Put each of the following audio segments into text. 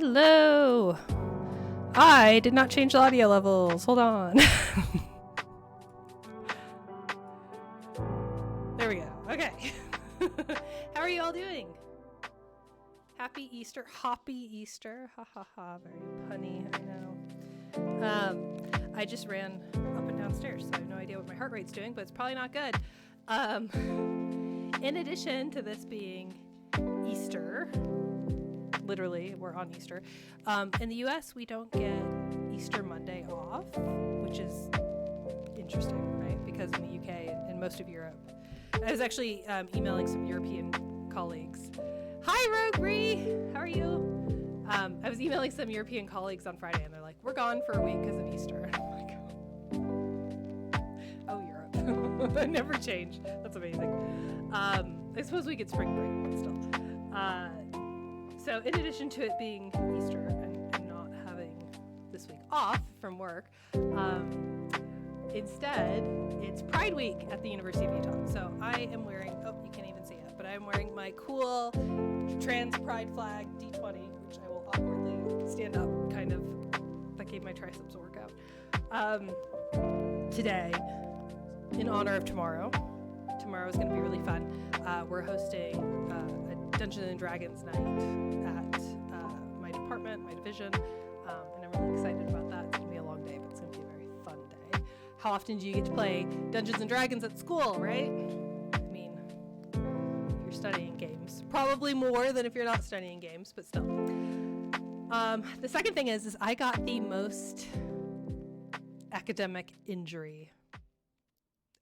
Hello. I did not change the audio levels. Hold on. There we go. Okay. How are you all doing? Happy Easter. Hoppy Easter. Ha ha ha. Very punny. I know. I just ran up and downstairs, so I have no idea what my heart rate's doing, but it's probably not good. In addition to this being Easter, literally, we're on Easter. In the US, we don't get Easter Monday off, which is interesting, right? Because in the UK and most of Europe, I was actually emailing some European colleagues. Hi, Rogue Bree! How are you? I was emailing some European colleagues on Friday, and they're like, we're gone for a week because of Easter. I'm like, oh, Europe. I never change. That's amazing. I suppose we get spring break, but still. So in addition to it being Easter and not having this week off from work, instead, it's Pride Week at the University of Utah. So I am wearing, oh, you can't even see it, but I'm wearing my cool trans pride flag D20, which I will awkwardly stand up, kind of, that gave my triceps a workout, today, in honor of tomorrow. Tomorrow is going to be really fun. We're hosting a Dungeons and Dragons night at my department, my division, and I'm really excited about that. It's going to be a long day, but it's going to be a very fun day. How often do you get to play Dungeons and Dragons at school, right? I mean, if you're studying games, probably more than if you're not studying games, but still. The second thing is I got the most academic injury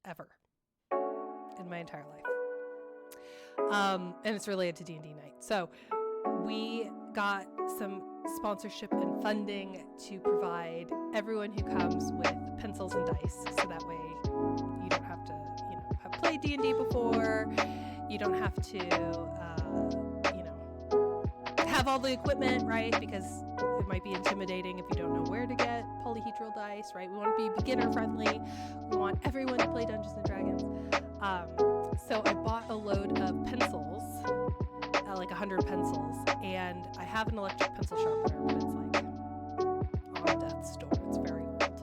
ever in my entire life. And it's related to D&D night. So we got some sponsorship and funding to provide everyone who comes with pencils and dice, so that way you don't have to, have played D&D before. You don't have to, have all the equipment, right? Because it might be intimidating if you don't know where to get polyhedral dice, right? We want to be beginner friendly. We want everyone to play Dungeons and Dragons. So I bought a load of pencils, like 100 pencils, and I have an electric pencil sharpener, but it's like on death's door. It's very old.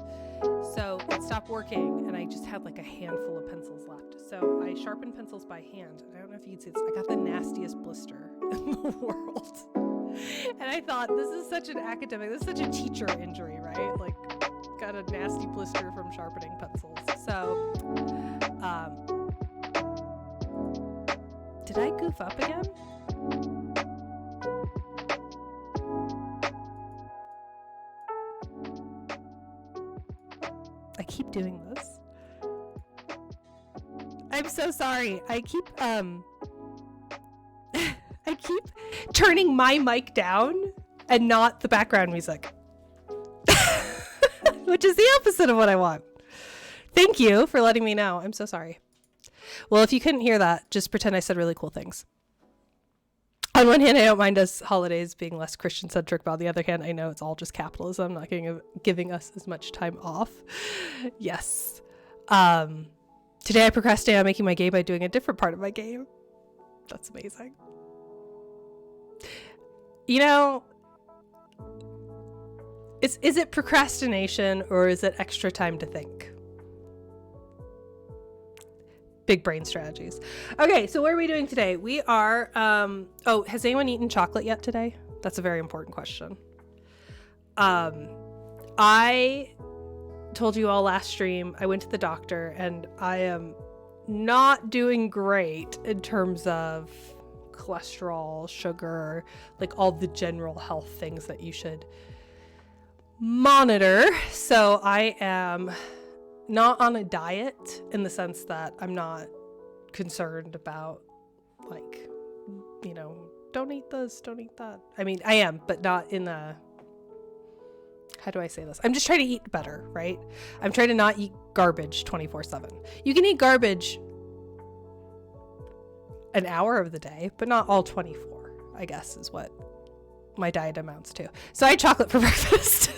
So it stopped working, and I just had like a handful of pencils left. So I sharpened pencils by hand. I don't know if you can see this. I got the nastiest blister in the world. And I thought, this is such a teacher injury, right? Like, got a nasty blister from sharpening pencils. So, did I goof up again? I keep doing this. I'm so sorry. I keep turning my mic down and not the background music. Which is the opposite of what I want. Thank you for letting me know. I'm so sorry. Well, if you couldn't hear that, just pretend I said really cool things. On one hand, I don't mind us holidays being less Christian-centric, but on the other hand, I know it's all just capitalism, not giving us as much time off. Yes. Today I procrastinated on making my game by doing a different part of my game. That's amazing. Is it procrastination or is it extra time to think? Big brain strategies. Okay, so what are we doing today? We are, has anyone eaten chocolate yet today? That's a very important question. I told you all last stream, I went to the doctor and I am not doing great in terms of cholesterol, sugar, like all the general health things that you should monitor. So I am not on a diet in the sense that I'm not concerned about, like, don't eat this, don't eat that. I mean, I am, but not in the, how do I say this? I'm just trying to eat better, right? I'm trying to not eat garbage 24/7. You can eat garbage an hour of the day, but not all 24, I guess is what my diet amounts to. So I had chocolate for breakfast.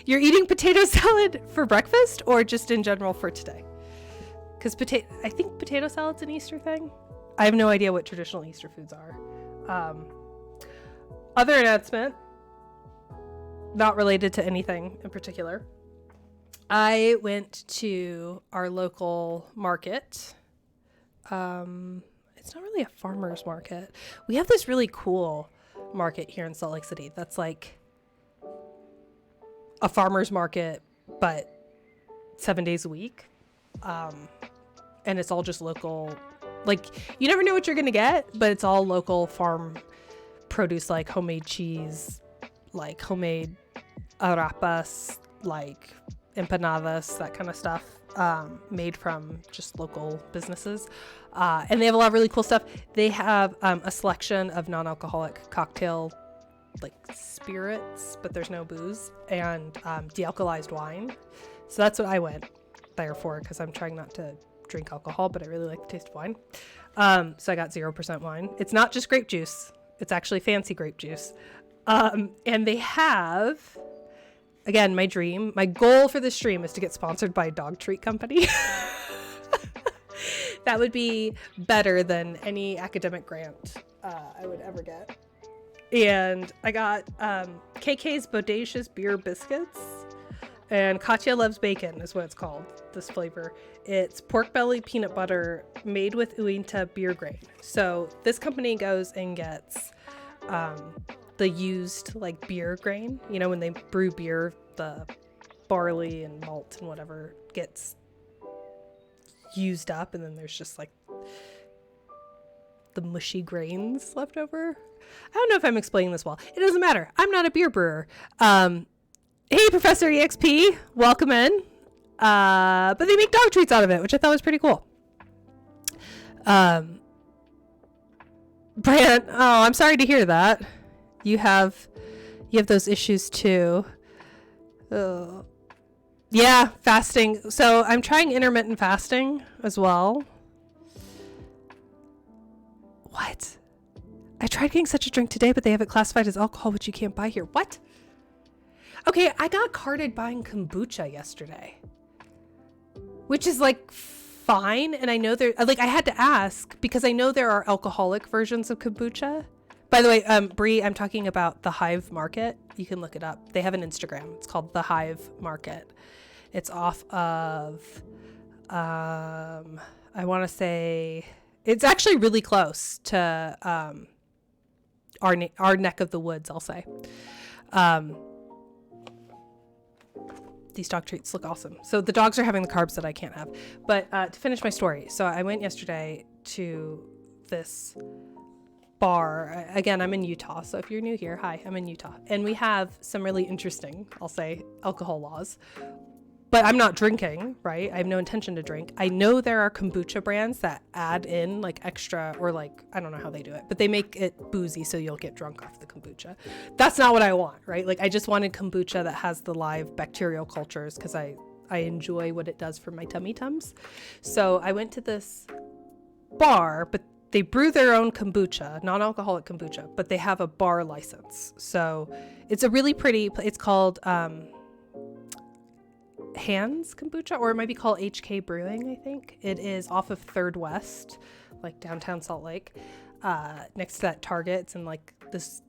You're eating potato salad for breakfast or just in general for today? Because I think potato salad's an Easter thing. I have no idea what traditional Easter foods are. Other announcement, not related to anything in particular. I went to our local market. It's not really a farmer's market. We have this really cool market here in Salt Lake City that's like a farmer's market, but 7 days a week. And it's all just local. Like, you never know what you're going to get, but it's all local farm produce, like homemade cheese, like homemade arepas, like empanadas, that kind of stuff, made from just local businesses. And they have a lot of really cool stuff. They have a selection of non-alcoholic cocktail, like spirits, but there's no booze, and de-alkalized wine. So that's what I went there for, because I'm trying not to drink alcohol, but I really like the taste of wine. So I got 0% wine. It's not just grape juice. It's actually fancy grape juice. And they have, again, my goal for this stream is to get sponsored by a dog treat company. That would be better than any academic grant I would ever get. And I got KK's Bodacious Beer Biscuits. And Katya Loves Bacon is what it's called, this flavor. It's pork belly peanut butter made with Uinta beer grain. So this company goes and gets the used like beer grain. You know, when they brew beer, the barley and malt and whatever gets used up, and then there's just like the mushy grains left over. I don't know if I'm explaining this well. It doesn't matter. I'm not a beer brewer. Hey, Professor EXP, welcome in. But they make dog treats out of it, which I thought was pretty cool. Brant, oh, I'm sorry to hear that. You have those issues too. Yeah, fasting. So I'm trying intermittent fasting as well. What? I tried getting such a drink today, but they have it classified as alcohol, which you can't buy here. What? Okay, I got carded buying kombucha yesterday, which is like fine. And I know I had to ask because I know there are alcoholic versions of kombucha. By the way, Bree, I'm talking about the Hive Market. You can look it up. They have an Instagram. It's called the Hive Market. It's off of, I want to say, it's actually really close to our neck of the woods, I'll say. These dog treats look awesome. So the dogs are having the carbs that I can't have. But to finish my story, so I went yesterday to this bar. Again, I'm in Utah. So if you're new here, hi, I'm in Utah. And we have some really interesting, I'll say, alcohol laws. But I'm not drinking, right? I have no intention to drink. I know there are kombucha brands that add in like extra, or like, I don't know how they do it, but they make it boozy so you'll get drunk off the kombucha. That's not what I want, right? Like I just wanted kombucha that has the live bacterial cultures because I enjoy what it does for my tummy tums. So I went to this bar, but they brew their own kombucha, non-alcoholic kombucha, but they have a bar license. So it's a really pretty, it's called, Hands Kombucha, or it might be called HK Brewing, I think. It is off of 3rd West, like downtown Salt Lake, next to that Target. It's in like this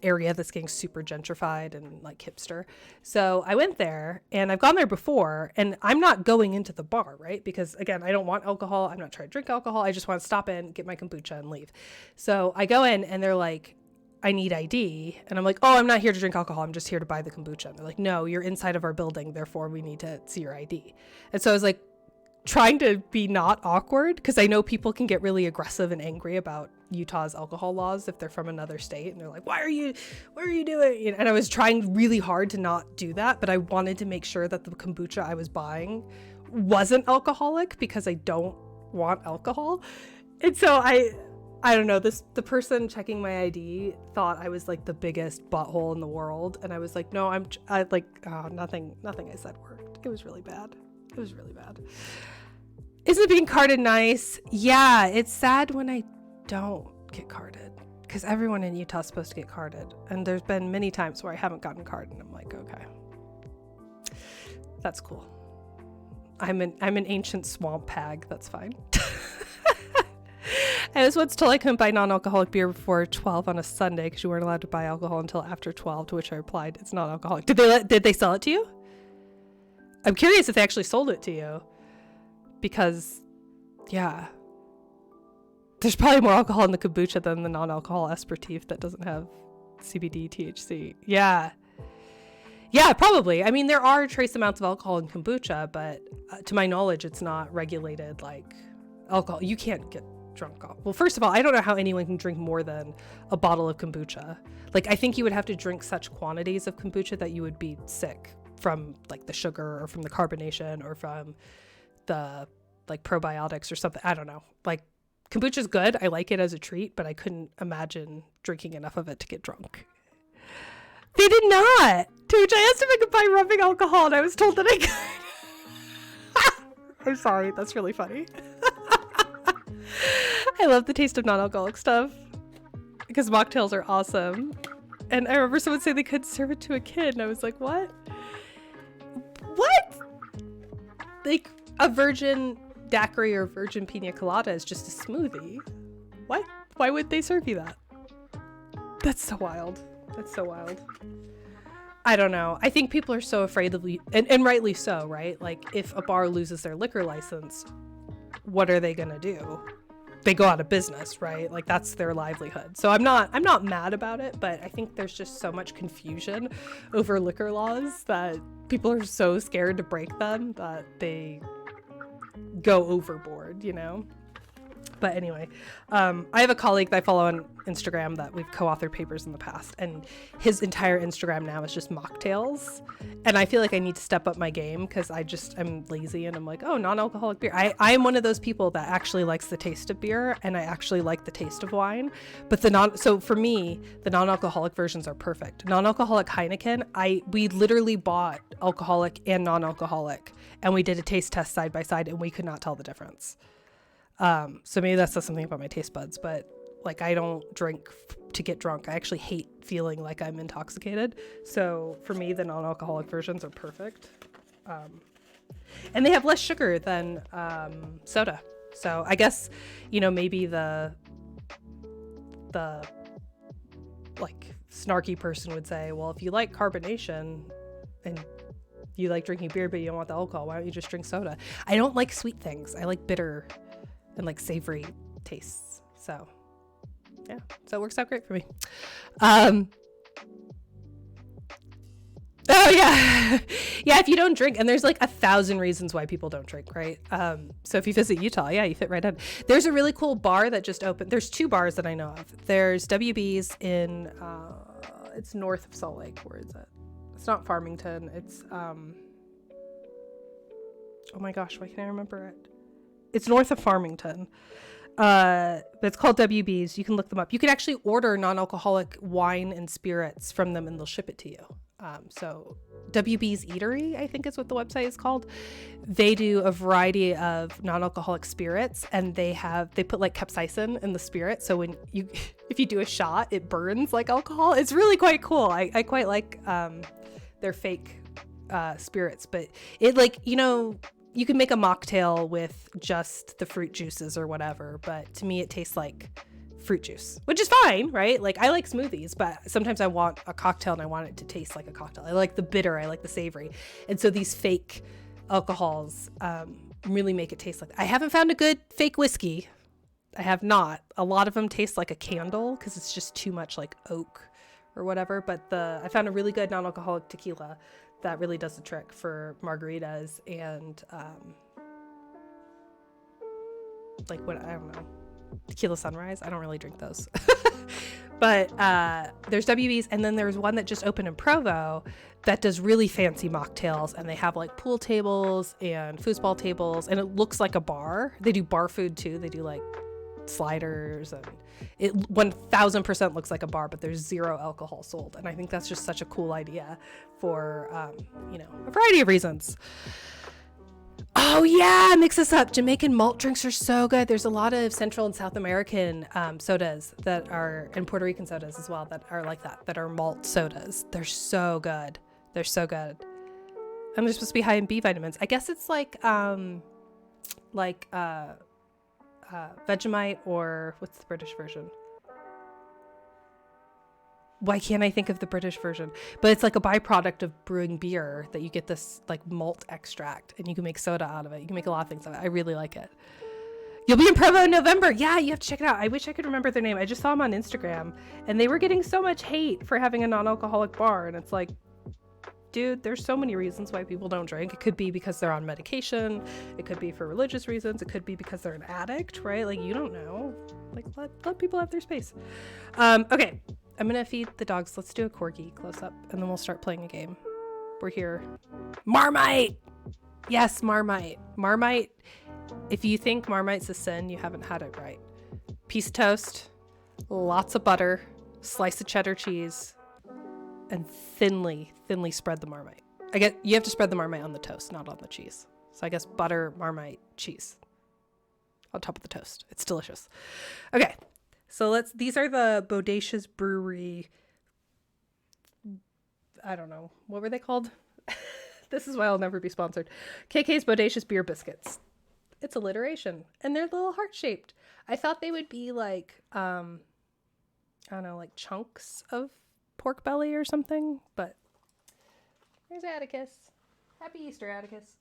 area that's getting super gentrified and like hipster. So I went there, and I've gone there before, and I'm not going into the bar, right? Because again, I don't want alcohol. I'm not trying to drink alcohol. I just want to stop in, get my kombucha, and leave. So I go in, and they're like, I need ID. And I'm like, oh, I'm not here to drink alcohol. I'm just here to buy the kombucha. And they're like, no, you're inside of our building. Therefore, we need to see your ID. And so I was like trying to be not awkward because I know people can get really aggressive and angry about Utah's alcohol laws if they're from another state. And they're like, what are you doing? You know, and I was trying really hard to not do that. But I wanted to make sure that the kombucha I was buying wasn't alcoholic because I don't want alcohol. And so I don't know, the person checking my ID thought I was like the biggest butthole in the world. And I was like, no, nothing I said worked. It was really bad. Isn't being carded nice? Yeah, it's sad when I don't get carded because everyone in Utah is supposed to get carded. And there's been many times where I haven't gotten carded and I'm like, okay, that's cool. I'm an ancient swamp hag. That's fine. I was once told I couldn't buy non-alcoholic beer before 12 on a Sunday because you weren't allowed to buy alcohol until after 12, to which I replied, it's not alcoholic. Did they sell it to you? I'm curious if they actually sold it to you. Because, yeah. There's probably more alcohol in the kombucha than the non-alcohol aperitif that doesn't have CBD, THC. Yeah. Yeah, probably. I mean, there are trace amounts of alcohol in kombucha, but to my knowledge, it's not regulated like alcohol. You can't get drunk off. Well, first of all, I don't know how anyone can drink more than a bottle of kombucha. Like, I think you would have to drink such quantities of kombucha that you would be sick from like the sugar or from the carbonation or from the like probiotics or something. I don't know. Like, kombucha's good. I like it as a treat, but I couldn't imagine drinking enough of it to get drunk. They did not. To which I asked if I could buy rubbing alcohol, and I was told that I could. I'm sorry. That's really funny. I love the taste of non-alcoholic stuff because mocktails are awesome. And I remember someone saying they could serve it to a kid, and I was like, what? What? Like, a virgin daiquiri or virgin pina colada is just a smoothie. What? Why would they serve you that? That's so wild. That's so wild. I don't know. I think people are so afraid of, and rightly so, right? Like, if a bar loses their liquor license, what are they gonna do? They go out of business, right? Like, that's their livelihood. So I'm not mad about it, but I think there's just so much confusion over liquor laws that people are so scared to break them that they go overboard, you know? But anyway, I have a colleague that I follow on Instagram that we've co-authored papers in the past, and his entire Instagram now is just mocktails. And I feel like I need to step up my game because I'm lazy and I'm like, oh, non-alcoholic beer. I am one of those people that actually likes the taste of beer and I actually like the taste of wine. But so for me, the non-alcoholic versions are perfect. Non-alcoholic Heineken, we literally bought alcoholic and non-alcoholic, and we did a taste test side by side, and we could not tell the difference. So maybe that says something about my taste buds, but like, I don't drink to get drunk. I actually hate feeling like I'm intoxicated. So for me, the non-alcoholic versions are perfect. And they have less sugar than soda. So I guess, maybe the like snarky person would say, well, if you like carbonation and you like drinking beer, but you don't want the alcohol, why don't you just drink soda? I don't like sweet things. I like bitter and like savory tastes. So yeah, so it works out great for me. Oh yeah. Yeah, if you don't drink, and there's like 1,000 reasons why people don't drink, right? So if you visit Utah, yeah, you fit right in. There's a really cool bar that just opened. There's 2 bars that I know of. There's WB's in it's north of Salt Lake. Where is it? It's not Farmington. It's oh my gosh, why can't I remember it? It's north of Farmington. But it's called WB's. You can look them up. You can actually order non-alcoholic wine and spirits from them, and they'll ship it to you. So WB's Eatery, I think is what the website is called. They do a variety of non-alcoholic spirits, and they put like capsaicin in the spirit. So if you do a shot, it burns like alcohol. It's really quite cool. I quite like their fake spirits, but it you can make a mocktail with just the fruit juices or whatever, but to me it tastes like fruit juice, which is fine, right? Like, I like smoothies, but sometimes I want a cocktail and I want it to taste like a cocktail. I like the bitter, I like the savory. And so these fake alcohols really make it taste like that. I haven't found a good fake whiskey. I have not. A lot of them taste like a candle because it's just too much like oak or whatever. But I found a really good non-alcoholic tequila that really does the trick for margaritas and I don't know, tequila sunrise. I don't really drink those. But there's WB's, and then there's one that just opened in Provo that does really fancy mocktails, and they have like pool tables and foosball tables, and it looks like a bar. They do bar food too. They do like sliders, and it 1000% looks like a bar, but there's 0 alcohol sold. And I think that's just such a cool idea for a variety of reasons. Oh yeah, mix this up. Jamaican malt drinks are so good. There's a lot of Central and South American sodas that are, and Puerto Rican sodas as well, that are like that are malt sodas. They're so good. And they're supposed to be high in B vitamins. I guess it's like Vegemite, or what's the British version? Why can't I think of the British version? But it's like a byproduct of brewing beer that you get this like malt extract, and you can make soda out of it. You can make a lot of things out of it. I really like it. You'll be in Provo in November. Yeah, you have to check it out. I wish I could remember their name. I just saw them on Instagram, and they were getting so much hate for having a non-alcoholic bar. And it's like, dude, there's so many reasons why people don't drink. It could be because they're on medication. It could be for religious reasons. It could be because they're an addict, right? Like, you don't know. Like, let people have their space. Okay, I'm going to feed the dogs. Let's do a corgi close up, and then we'll start playing a game. We're here. Marmite! Yes, Marmite. Marmite. If you think Marmite's a sin, you haven't had it right. Piece of toast, lots of butter, slice of cheddar cheese, and thinly spread the Marmite. You have to spread the Marmite on the toast, not on the cheese. So I guess butter, Marmite, cheese on top of the toast. It's delicious. Okay, so these are the Bodacious Brewery, I don't know, what were they called? This is why I'll never be sponsored. KK's Bodacious Beer Biscuits. It's alliteration, and they're little heart-shaped. I thought they would be like, I don't know, like chunks of pork belly or something, but there's Atticus. Happy Easter, Atticus.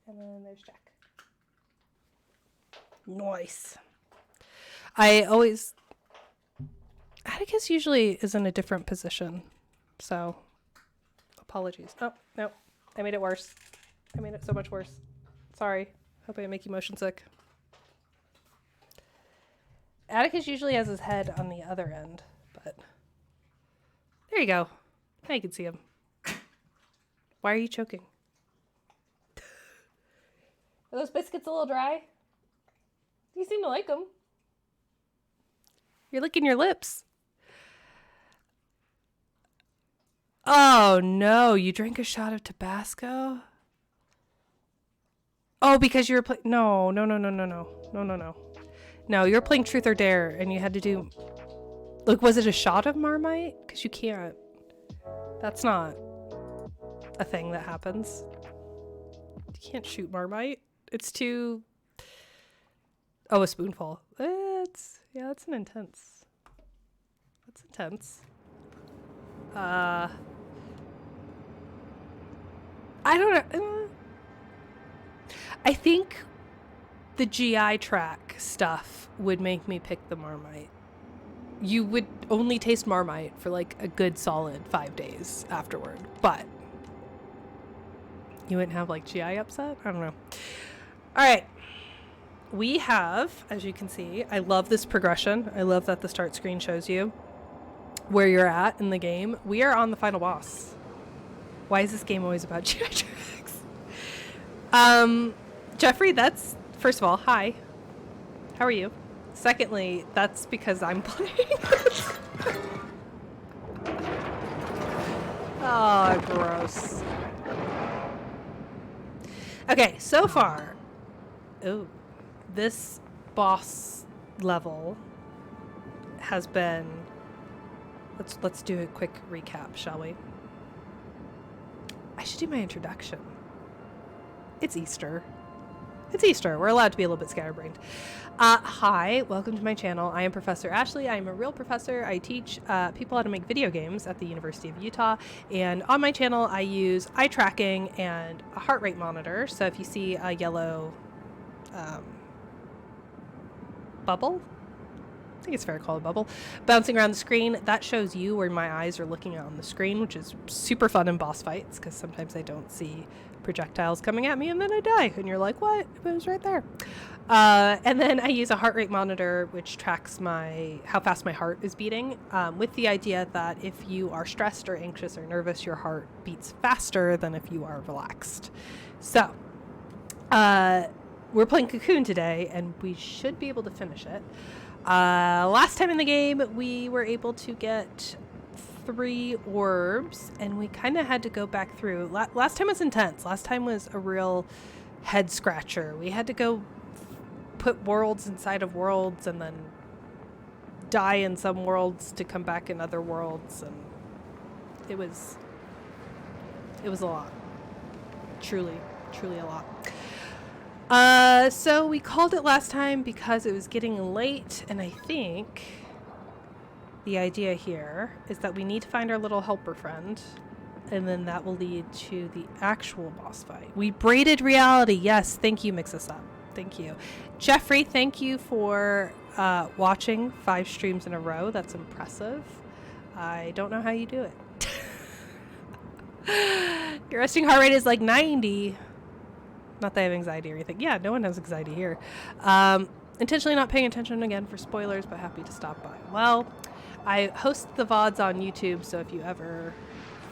And then there's Jack. Nice. Atticus usually is in a different position, so apologies. Oh, no, I made it worse. I made it so much worse. Sorry. Hope I didn't make you motion sick. Atticus usually has his head on the other end, but there you go. Now you can see him. Why are you choking? Are those biscuits a little dry? You seem to like them. You're licking your lips. Oh no, you drank a shot of Tabasco? Oh, because you were playing... No. No, you were playing Truth or Dare, and you had to do... Like, was it a shot of Marmite? Because you can't... That's not a thing that happens. You can't shoot Marmite. It's too... Oh, a spoonful. That's an intense... That's intense. I don't know... I think the GI tract stuff would make me pick the Marmite. You would only taste Marmite for like a good solid 5 days afterward, but you wouldn't have like GI upset? I don't know. All right. We have, as you can see, I love this progression. I love that the start screen shows you where you're at in the game. We are on the final boss. Why is this game always about GI tracts? Jeffrey, that's, first of all, hi. How are you? Secondly, that's because I'm playing. Oh, gross. Okay, so far, this boss level has been, let's do a quick recap, shall we? I should do my introduction. It's Easter. It's Easter. We're allowed to be a little bit scatterbrained. Hi, welcome to my channel. I am Professor Ashley. I am a real professor. I teach people how to make video games at the University of Utah. And on my channel, I use eye tracking and a heart rate monitor. So if you see a yellow bubble, I think it's fair to call it a bubble, bouncing around the screen, that shows you where my eyes are looking at on the screen, which is super fun in boss fights because sometimes I don't see projectiles coming at me and then I die and you're like, what? It was right there. And then I use a heart rate monitor which tracks how fast my heart is beating, with the idea that if you are stressed or anxious or nervous, your heart beats faster than if you are relaxed. So we're playing Cocoon today and we should be able to finish it. Last time in the game we were able to get 3 orbs and we kind of had to go back through. Last time was intense. Last time was a real head scratcher. We had to go put worlds inside of worlds and then die in some worlds to come back in other worlds, and it was a lot. Truly a lot. So we called it last time because it was getting late, and I think the idea here is that we need to find our little helper friend, and then that will lead to the actual boss fight. We braided reality. Yes, thank you, Mix Us Up. Thank you. Jeffrey, thank you for watching 5 streams in a row. That's impressive. I don't know how you do it. Your resting heart rate is like 90. Not that I have anxiety or anything. Yeah, no one has anxiety here. Intentionally not paying attention again for spoilers, but happy to stop by. Well, I host the VODs on YouTube, so if you ever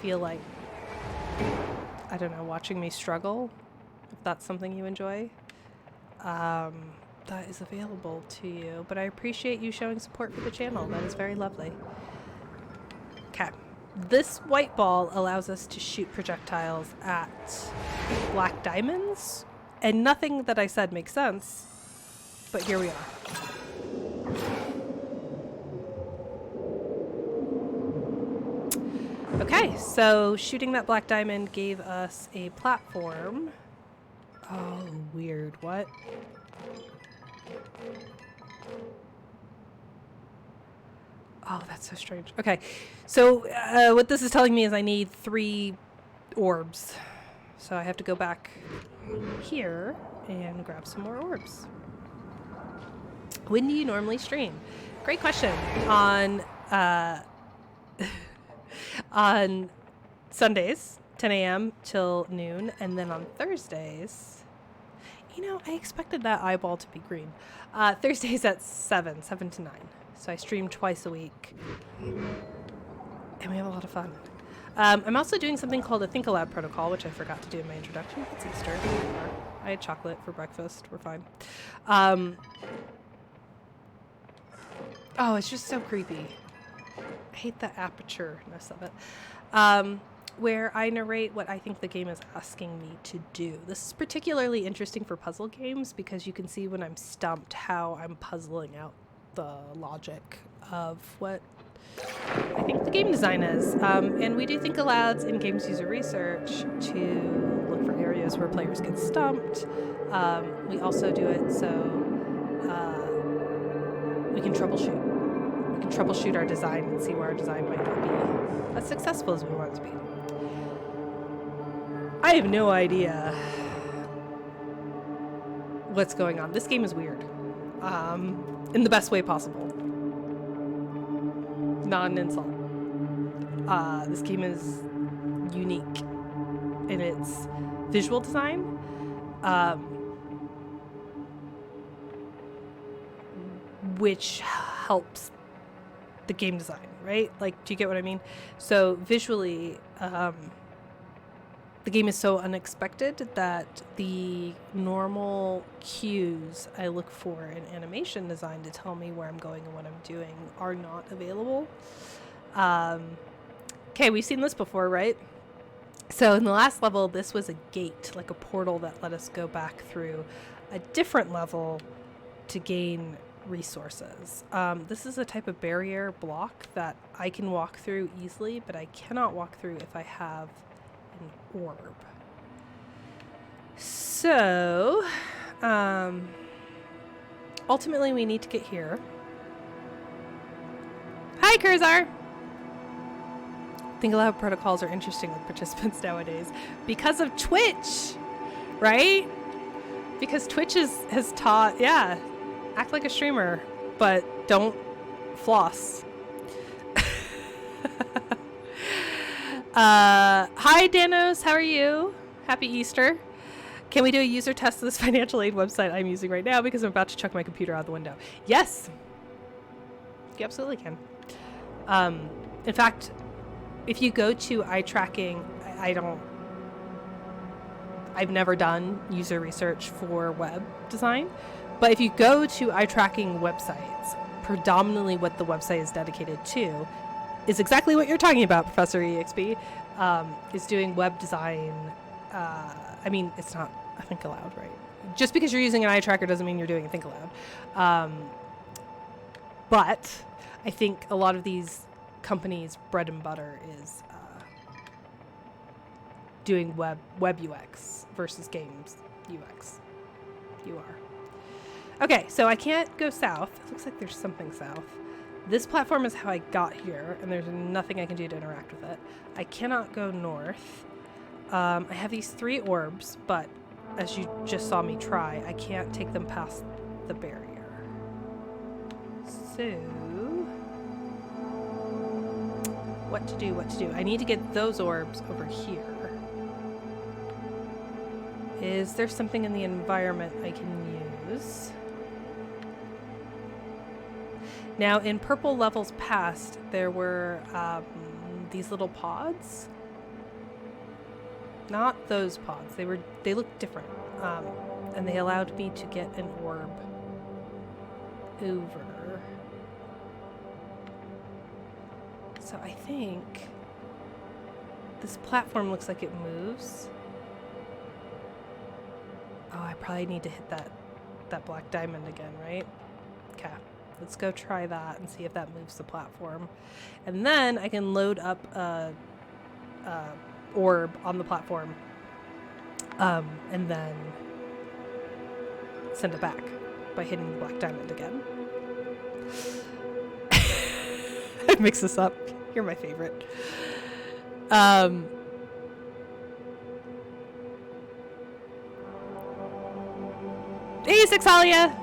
feel like, I don't know, watching me struggle, if that's something you enjoy, that is available to you. But I appreciate you showing support for the channel. That is very lovely. Okay. This white ball allows us to shoot projectiles at black diamonds, and nothing that I said makes sense, but here we are. Okay, so shooting that black diamond gave us a platform. Oh, weird. What? Oh, that's so strange. Okay, so what this is telling me is I need 3 orbs. So I have to go back here and grab some more orbs. When do you normally stream? Great question. On Sundays, 10 a.m. till noon, and then on Thursdays, you know, I expected that eyeball to be green. Thursdays at 7 to 9. So I stream twice a week, and we have a lot of fun. I'm also doing something called a Think Aloud protocol, which I forgot to do in my introduction. It's Easter. I had chocolate for breakfast. We're fine. Oh, it's just so creepy. I hate the aperture-ness of it. Where I narrate what I think the game is asking me to do. This is particularly interesting for puzzle games because you can see when I'm stumped how I'm puzzling out the logic of what I think the game design is. And we do think alouds in games user research to look for areas where players get stumped. We also do it so we can troubleshoot. We can troubleshoot our design and see where our design might not be as successful as we want it to be. I have no idea what's going on. This game is weird. In the best way possible. Not an insult. This game is unique in its visual design. Which helps the game design, right? Like, do you get what I mean? So visually, the game is so unexpected that the normal cues I look for in animation design to tell me where I'm going and what I'm doing are not available. Okay, we've seen this before, right? So in the last level, this was a gate, like a portal that let us go back through a different level to gain resources. This is a type of barrier block that I can walk through easily, but I cannot walk through if I have an orb. So, ultimately we need to get here. Hi, Curzar! Think Aloud protocols are interesting with participants nowadays because of Twitch, right? Because Twitch has taught, yeah, act like a streamer, but don't floss. Hi, Danos. How are you? Happy Easter. Can we do a user test of this financial aid website I'm using right now because I'm about to chuck my computer out the window? Yes. You absolutely can. In fact, if you go to eye tracking, I've never done user research for web design, but if you go to eye tracking websites, predominantly what the website is dedicated to is exactly what you're talking about, Professor EXP, is doing web design. I mean, it's not a Think Aloud, right? Just because you're using an eye tracker doesn't mean you're doing a Think Aloud. But I think a lot of these companies' bread and butter is doing web UX versus games UX. You are. Okay, so I can't go south. It looks like there's something south. This platform is how I got here, and there's nothing I can do to interact with it. I cannot go north. I have these 3 orbs, but as you just saw me try, I can't take them past the barrier. So, what to do? I need to get those orbs over here. Is there something in the environment I can use? Now, in purple levels past, there were these little pods. Not those pods. They looked different, and they allowed me to get an orb over. So I think this platform looks like it moves. Oh, I probably need to hit that black diamond again, right? Okay, let's go try that and see if that moves the platform. And then I can load up a orb on the platform and then send it back by hitting the black diamond again. I mix this up. You're my favorite. 86 Alia!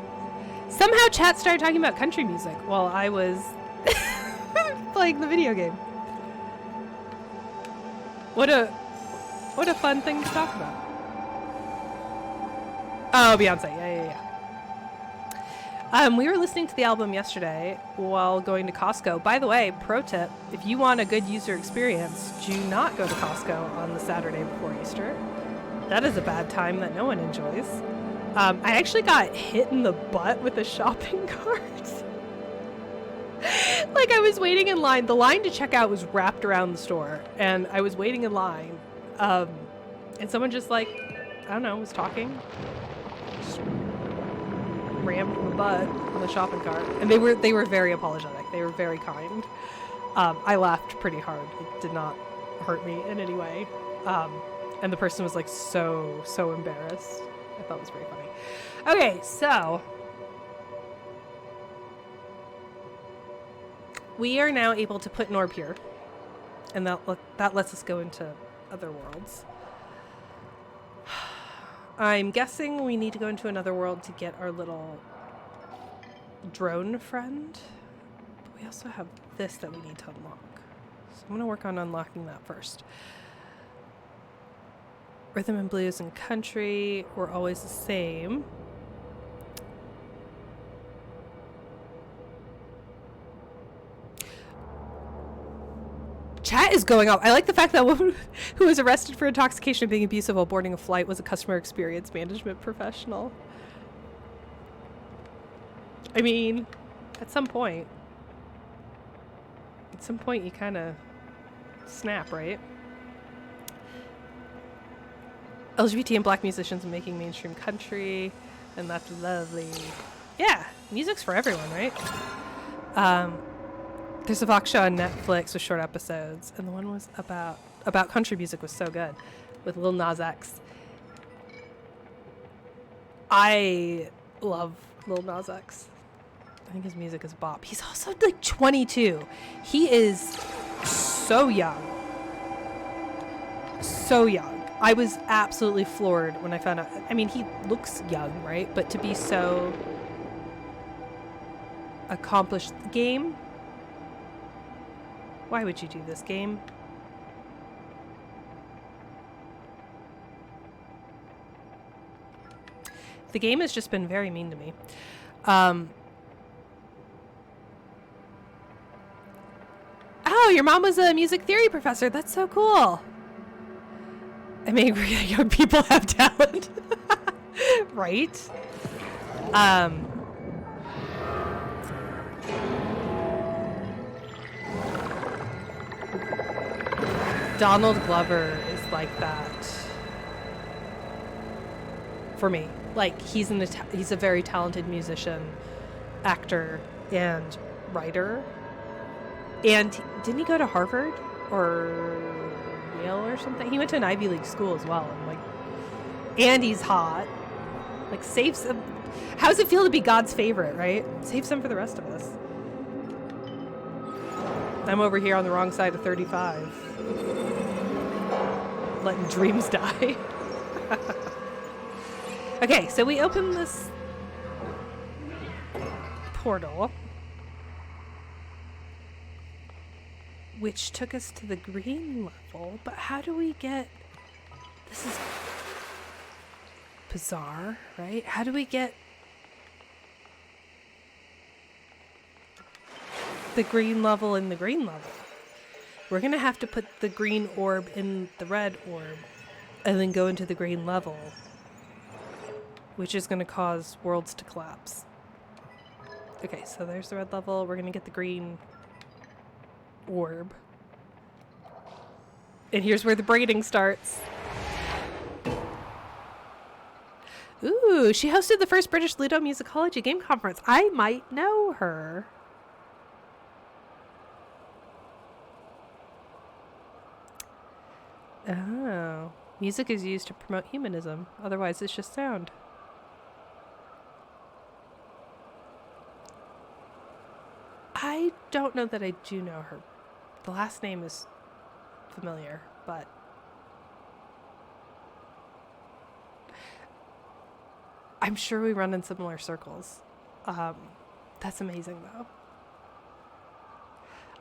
Somehow chat started talking about country music while I was playing the video game. What a fun thing to talk about. Oh, Beyonce. Yeah. We were listening to the album yesterday while going to Costco. By the way, pro tip, if you want a good user experience, do not go to Costco on the Saturday before Easter. That is a bad time that no one enjoys. I actually got hit in the butt with a shopping cart. Like, I was waiting in line. The line to check out was wrapped around the store, and I was waiting in line. And someone just, like, I don't know, was talking. Just rammed in the butt on the shopping cart. And they were very apologetic. They were very kind. I laughed pretty hard. It did not hurt me in any way. And the person was, like, so embarrassed. I thought it was very funny. Okay, so we are now able to put an orb here, and that lets us go into other worlds. I'm guessing we need to go into another world to get our little drone friend. But we also have this that we need to unlock. So I'm going to work on unlocking that first. Rhythm and blues and country were always the same. Chat is going off. I like the fact that a woman who was arrested for intoxication and being abusive while boarding a flight was a customer experience management professional. I mean, at some point you kind of snap, right? LGBT and black musicians making mainstream country, and that's lovely. Yeah, music's for everyone, right? There's a Vox show on Netflix with short episodes, and the one was about country music was so good, with Lil Nas X. I love Lil Nas X. I think his music is bop. He's also like 22. He is so young. So young. I was absolutely floored when I found out. I mean, he looks young, right? But to be so accomplished. Game? Why would you do this, game? The game has just been very mean to me. Oh, your mom was a music theory professor. That's so cool. I'm angry that young people have talent. Right? Donald Glover is like that for me. Like, he's a very talented musician, actor, and writer. And didn't he go to Harvard or Yale or something? He went to an Ivy League school as well. And he's hot. Like, save some. How does it feel to be God's favorite, right? Save some for the rest of us. I'm over here on the wrong side of 35. Letting dreams die. Okay, so we open this portal, which took us to the green level, but how do we get... This is bizarre, right? How do we get the green level in the green level? We're gonna have to put the green orb in the red orb and then go into the green level, which is gonna cause worlds to collapse. Okay, so there's the red level. We're gonna get the green orb. And here's where the braiding starts. Ooh, she hosted the first British Ludomusicology game conference. I might know her. Oh. Music is used to promote humanism. Otherwise, it's just sound. I don't know that I do know her. The last name is familiar, but... I'm sure we run in similar circles. That's amazing, though.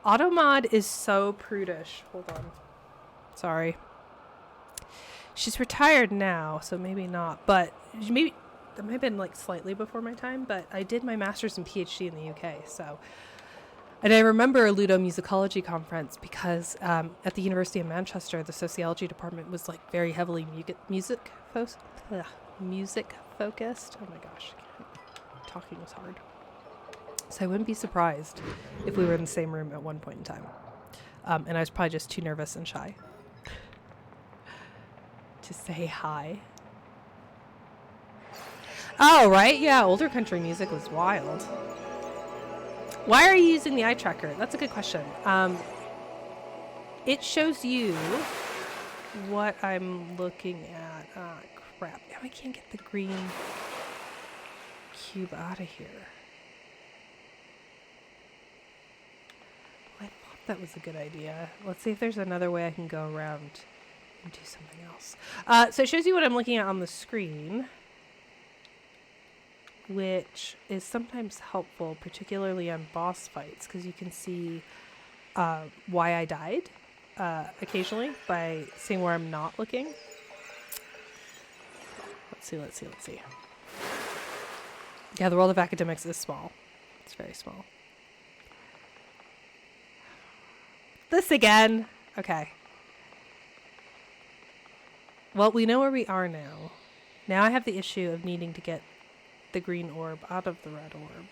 Automod is so prudish. Hold on. Sorry. She's retired now, so maybe not. But maybe that might have been like slightly before my time. But I did my master's and PhD in the UK, so. And I remember a ludomusicology conference because at the University of Manchester, the sociology department was like very heavily music focused. Oh my gosh, talking was hard. So I wouldn't be surprised if we were in the same room at one point in time. And I was probably just too nervous and shy to say hi. Oh, right? Yeah, older country music was wild. Why are you using the eye tracker? That's a good question. It shows you what I'm looking at. Ah, crap. Now I can't get the green cube out of here. I thought that was a good idea. Let's see if there's another way I can go around and do something else. So it shows you what I'm looking at on the screen, which is sometimes helpful, particularly on boss fights, because you can see why I died occasionally by seeing where I'm not looking. Let's see. Yeah, the world of academics is small. It's very small. This again. Okay. Well, we know where we are now. Now I have the issue of needing to get the green orb out of the red orb.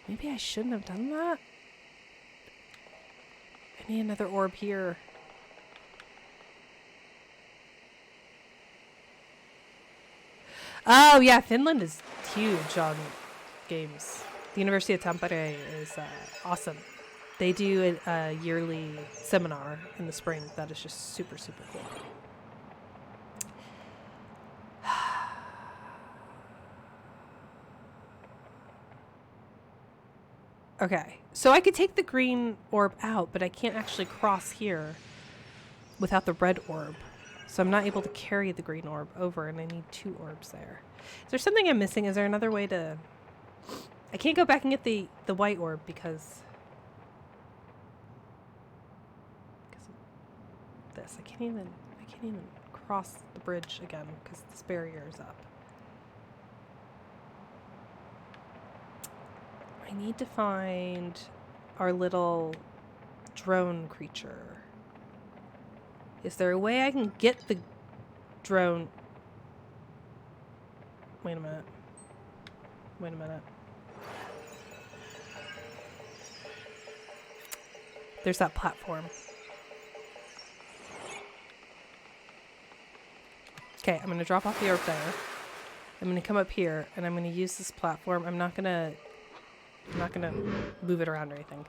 Maybe I shouldn't have done that. I need another orb here. Oh yeah, Finland is huge on games. The University of Tampere is awesome. They do a yearly seminar in the spring that is just super, super cool. Okay, so I could take the green orb out, but I can't actually cross here without the red orb. So I'm not able to carry the green orb over, and I need 2 orbs there. Is there something I'm missing? Is there another way to... I can't go back and get the white orb because of this. I can't even cross the bridge again because this barrier is up. I need to find our little drone creature. Is there a way I can get the drone? Wait a minute. There's that platform. Okay, I'm going to drop off the orb there. I'm going to come up here, and I'm going to use this platform. I'm not going to move it around or anything.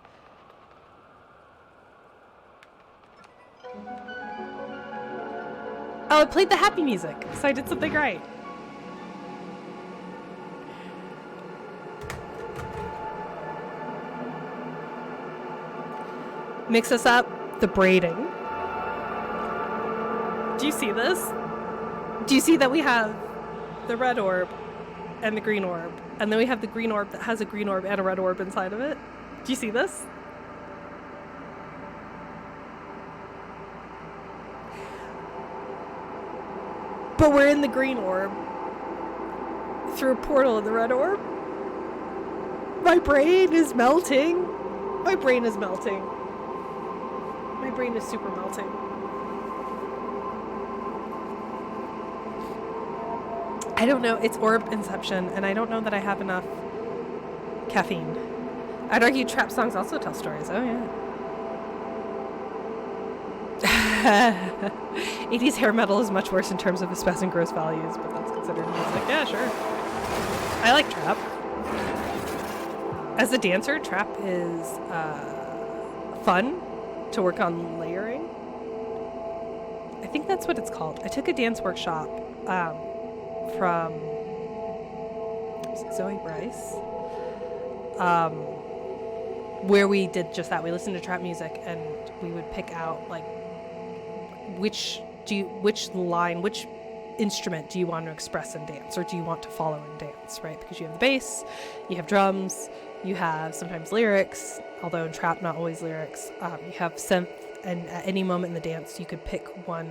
Oh, it played the happy music, so I did something right. Mix us up the braiding. Do you see this? Do you see that we have the red orb and the green orb, and then we have the green orb that has a green orb and a red orb inside of it? Do you see this? But we're in the green orb through a portal in the red orb. My brain is melting. My brain is melting. My brain is super melting. I don't know. It's orb inception, and I don't know that I have enough caffeine. I'd argue trap songs also tell stories. Oh, yeah. 80s hair metal is much worse in terms of its best and gross values, but that's considered music. Yeah, sure. I like trap. As a dancer, trap is fun to work on layering. I think that's what it's called. I took a dance workshop from Zoe Bryce, where we did just that. We listened to trap music and we would pick out like which instrument do you want to express in dance, or do you want to follow in dance, right? Because you have the bass, you have drums, you have sometimes lyrics, although in trap not always lyrics. You have synth, and at any moment in the dance you could pick one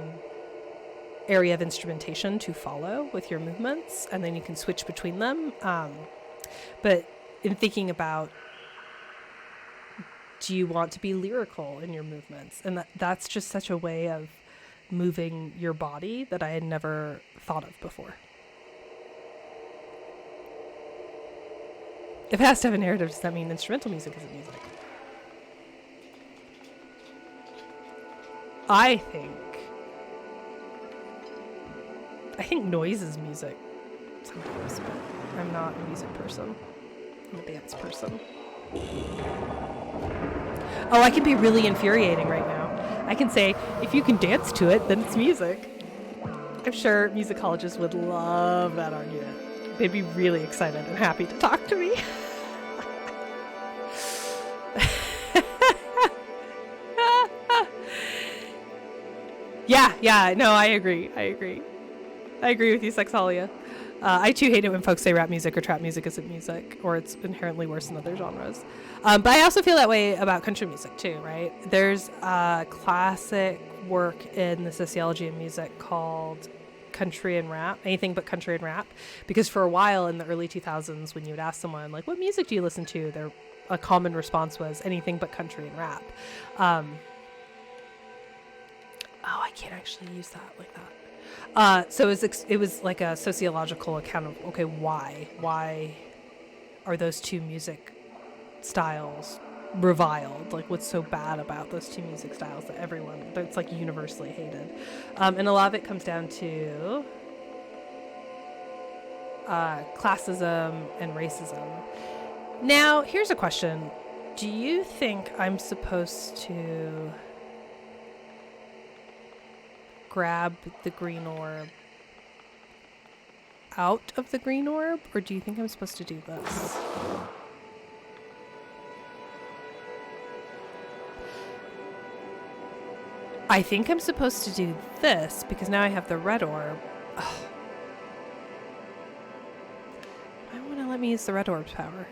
area of instrumentation to follow with your movements, and then you can switch between them. But in thinking about, do you want to be lyrical in your movements? And that's just such a way of moving your body that I had never thought of before. If it has to have a narrative, does that mean instrumental music isn't music? I think noise is music sometimes, but I'm not a music person. I'm a dance person. Oh, I can be really infuriating right now. I can say, if you can dance to it, then it's music. I'm sure musicologists would love that argument. They'd be really excited and happy to talk to me. Yeah, no, I agree with you, Sexalia. I too hate it when folks say rap music or trap music isn't music, or it's inherently worse than other genres. But I also feel that way about country music too, right? There's classic work in the sociology of music called country and rap, anything but country and rap, because for a while in the early 2000s, when you would ask someone, like, what music do you listen to? A common response was anything but country and rap. I can't actually use that like that. So it was like a sociological account of, okay, why are those two music styles reviled? Like, what's so bad about those two music styles that it's like universally hated? And a lot of it comes down to classism and racism. Now, here's a question. Do you think I'm supposed to grab the green orb out of the green orb, or do you think I'm supposed to do this? I think I'm supposed to do this because now I have the red orb. Ugh. I want to let me use the red orb's power.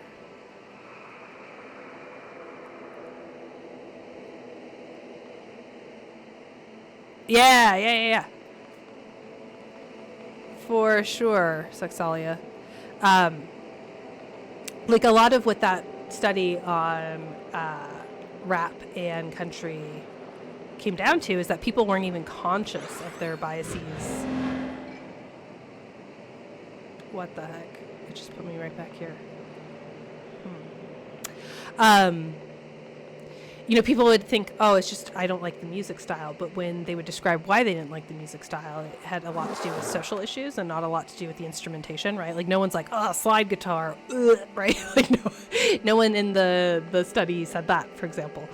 Yeah. For sure, Sexalia. Like a lot of what that study on rap and country came down to is that people weren't even conscious of their biases. What the heck? It just put me right back here. People would think, oh, it's just I don't like the music style. But when they would describe why they didn't like the music style, it had a lot to do with social issues and not a lot to do with the instrumentation, right? Like no one's like, oh, slide guitar, right? Like no one in the study said that, for example.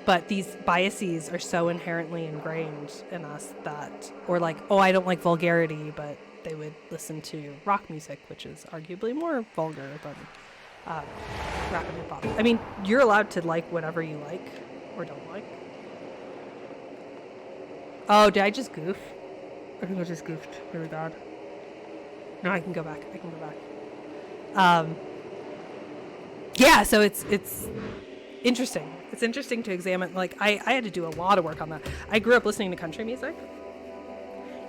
But these biases are so inherently ingrained in us that, or like, oh, I don't like vulgarity, but they would listen to rock music, which is arguably more vulgar than rap and hip hop. I mean, you're allowed to like whatever you like or don't like. Oh, did I just goof? I think I just goofed really bad. No, I can go back. Yeah, so it's interesting. It's interesting to examine. Like, I had to do a lot of work on that. I grew up listening to country music,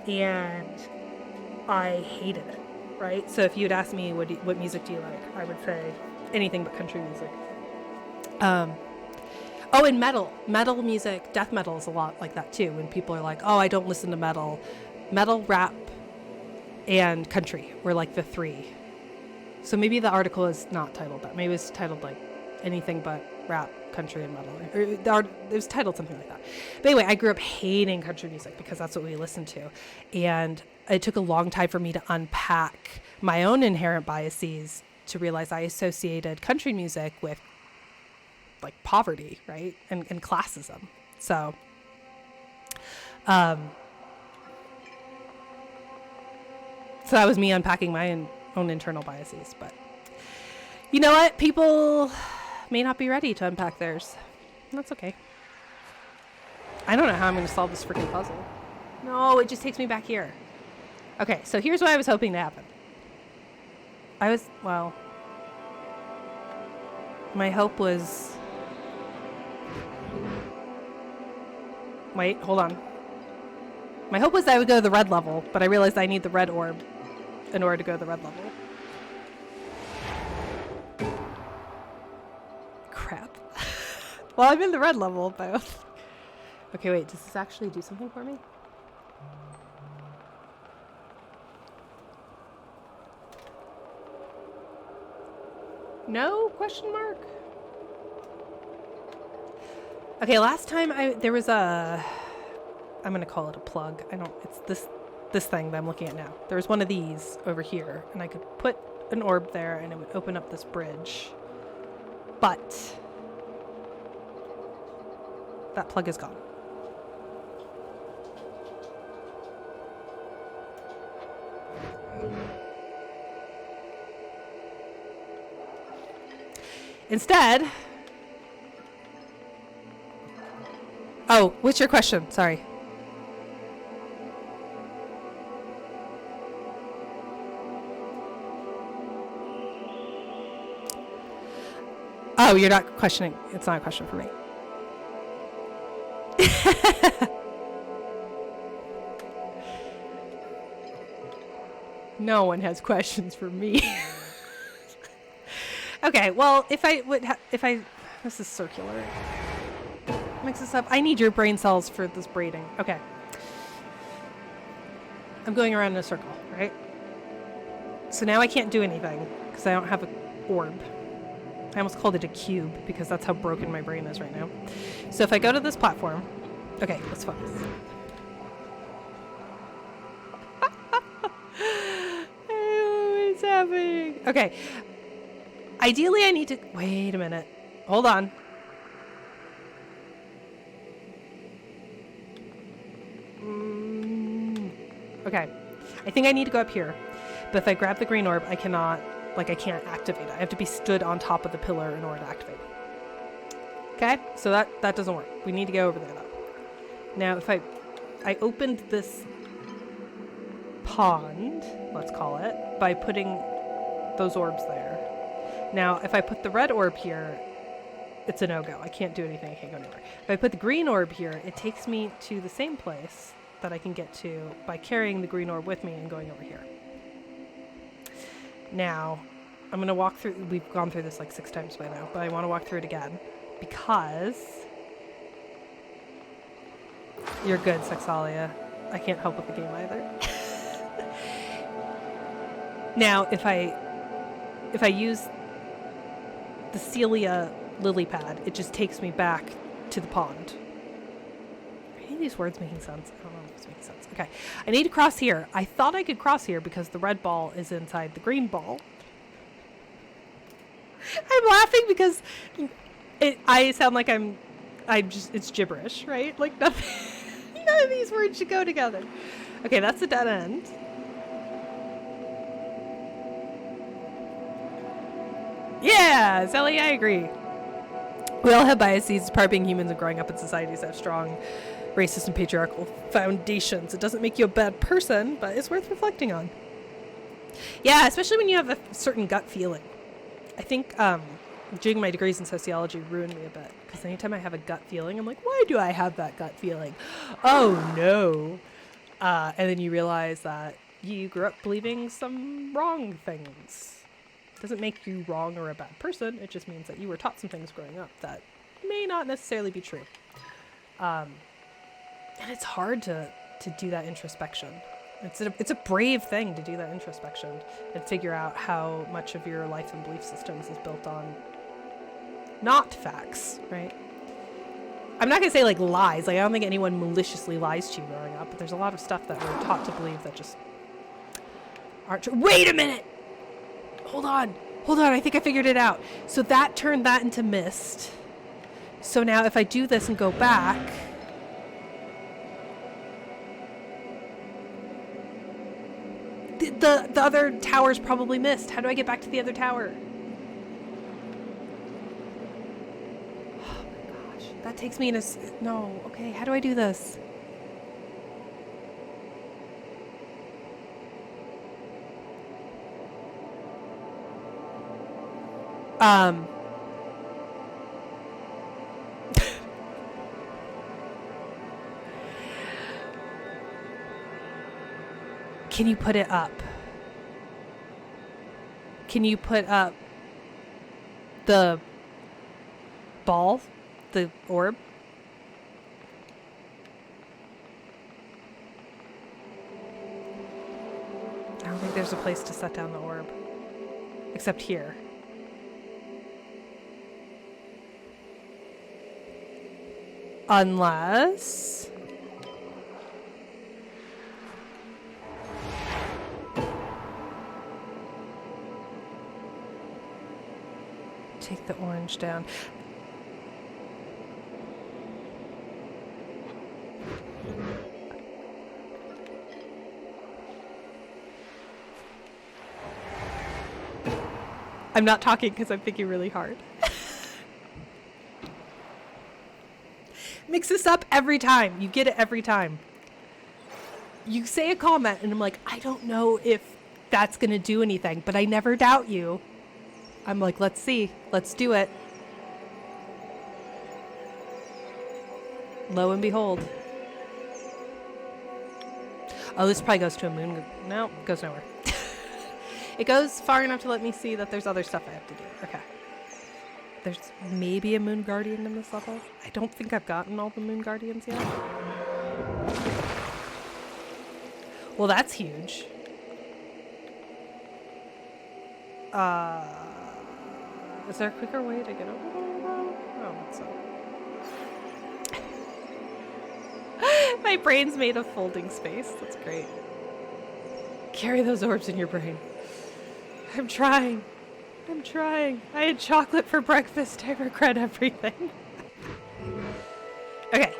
and I hated it, right? So if you'd ask me what music do you like, I would say anything but country music. Oh, and metal music, death metal is a lot like that too. When people are like, oh, I don't listen to metal, rap, and country were like the three. So maybe the article is not titled that. Maybe it's titled like anything but rap, country, and metal. Or it was titled something like that. But anyway, I grew up hating country music because that's what we listened to. And it took a long time for me to unpack my own inherent biases to realize I associated country music with like poverty, right? And classism. So, so that was me unpacking my own internal biases. But you know what? People may not be ready to unpack theirs. That's okay. I don't know how I'm going to solve this freaking puzzle. No, it just takes me back here. Okay, so here's what I was hoping to happen. My hope was... Wait, hold on. My hope was that I would go to the red level, but I realized I need the red orb in order to go to the red level. Crap. Well, I'm in the red level, but... Okay, wait, does this actually do something for me? No? Question mark? Okay, last time there was a... I'm going to call it a plug. It's this thing that I'm looking at now. There was one of these over here, and I could put an orb there, and it would open up this bridge. But that plug is gone. Instead... Oh, what's your question? Sorry. Oh, you're not questioning. It's not a question for me. No one has questions for me. Okay, well, if I this is circular. Mix this up. I need your brain cells for this braiding. Okay. I'm going around in a circle, right? So now I can't do anything because I don't have an orb. I almost called it a cube because that's how broken my brain is right now. So if I go to this platform... Okay, let's focus. What's happening? Okay. Ideally, I need to... Wait a minute. Hold on. Okay. I think I need to go up here. But if I grab the green orb, I cannot... Like, I can't activate it. I have to be stood on top of the pillar in order to activate it. Okay? So that doesn't work. We need to go over there, though. Now, if I opened this pond, let's call it, by putting those orbs there. Now, if I put the red orb here, it's a no-go. I can't do anything. I can't go anywhere. If I put the green orb here, it takes me to the same place that I can get to by carrying the green orb with me and going over here. Now, I'm going to walk through... We've gone through this like 6 times by now, but I want to walk through it again because... You're good, Sexalia. I can't help with the game either. Now, if I use the Celia lily pad, it just takes me back to the pond. Are any of these words making sense? I don't know if it's making sense. Okay, I need to cross here. I thought I could cross here because the red ball is inside the green ball. I'm laughing because I sound like I'm it's gibberish, right? Like nothing, none of these words should go together. Okay, that's a dead end. Yeah, Sally, I agree. We all have biases, part being humans and growing up in societies that have strong racist and patriarchal foundations. It doesn't make you a bad person, but it's worth reflecting on. Yeah, especially when you have a certain gut feeling. I think doing my degrees in sociology ruined me a bit, because anytime I have a gut feeling, I'm like, why do I have that gut feeling? Oh no. And then you realize that you grew up believing some wrong things. Doesn't make you wrong or a bad person. It just means that you were taught some things growing up that may not necessarily be true. And it's hard to do that introspection. It's a brave thing to do that introspection and figure out how much of your life and belief systems is built on not facts, right? I'm not going to say like lies. Like I don't think anyone maliciously lies to you growing up, but there's a lot of stuff that we're taught to believe that just aren't true. Wait a minute! Hold on, I think I figured it out. So that turned that into mist. So now if I do this and go back, the other tower's probably missed. How do I get back to the other tower? Oh my gosh, that takes me in a... No, okay, how do I do this? Can you put it up? Can you put up the ball, the orb? I don't think there's a place to set down the orb, except here. Unless... take the orange down. I'm not talking because I'm thinking really hard. Mix this up every time. You get it every time. You say a comment and I'm like, I don't know if that's going to do anything, but I never doubt you. I'm like, let's see. Let's do it. Lo and behold. Oh, this probably goes to a moon. No, it goes nowhere. It goes far enough to let me see that there's other stuff I have to do. Okay. There's maybe a moon guardian in this level. I don't think I've gotten all the moon guardians yet. Well, that's huge. Is there a quicker way to get over there? Oh, so. My brain's made of folding space. That's great. Carry those orbs in your brain. I'm trying. I had chocolate for breakfast. I regret everything. Okay.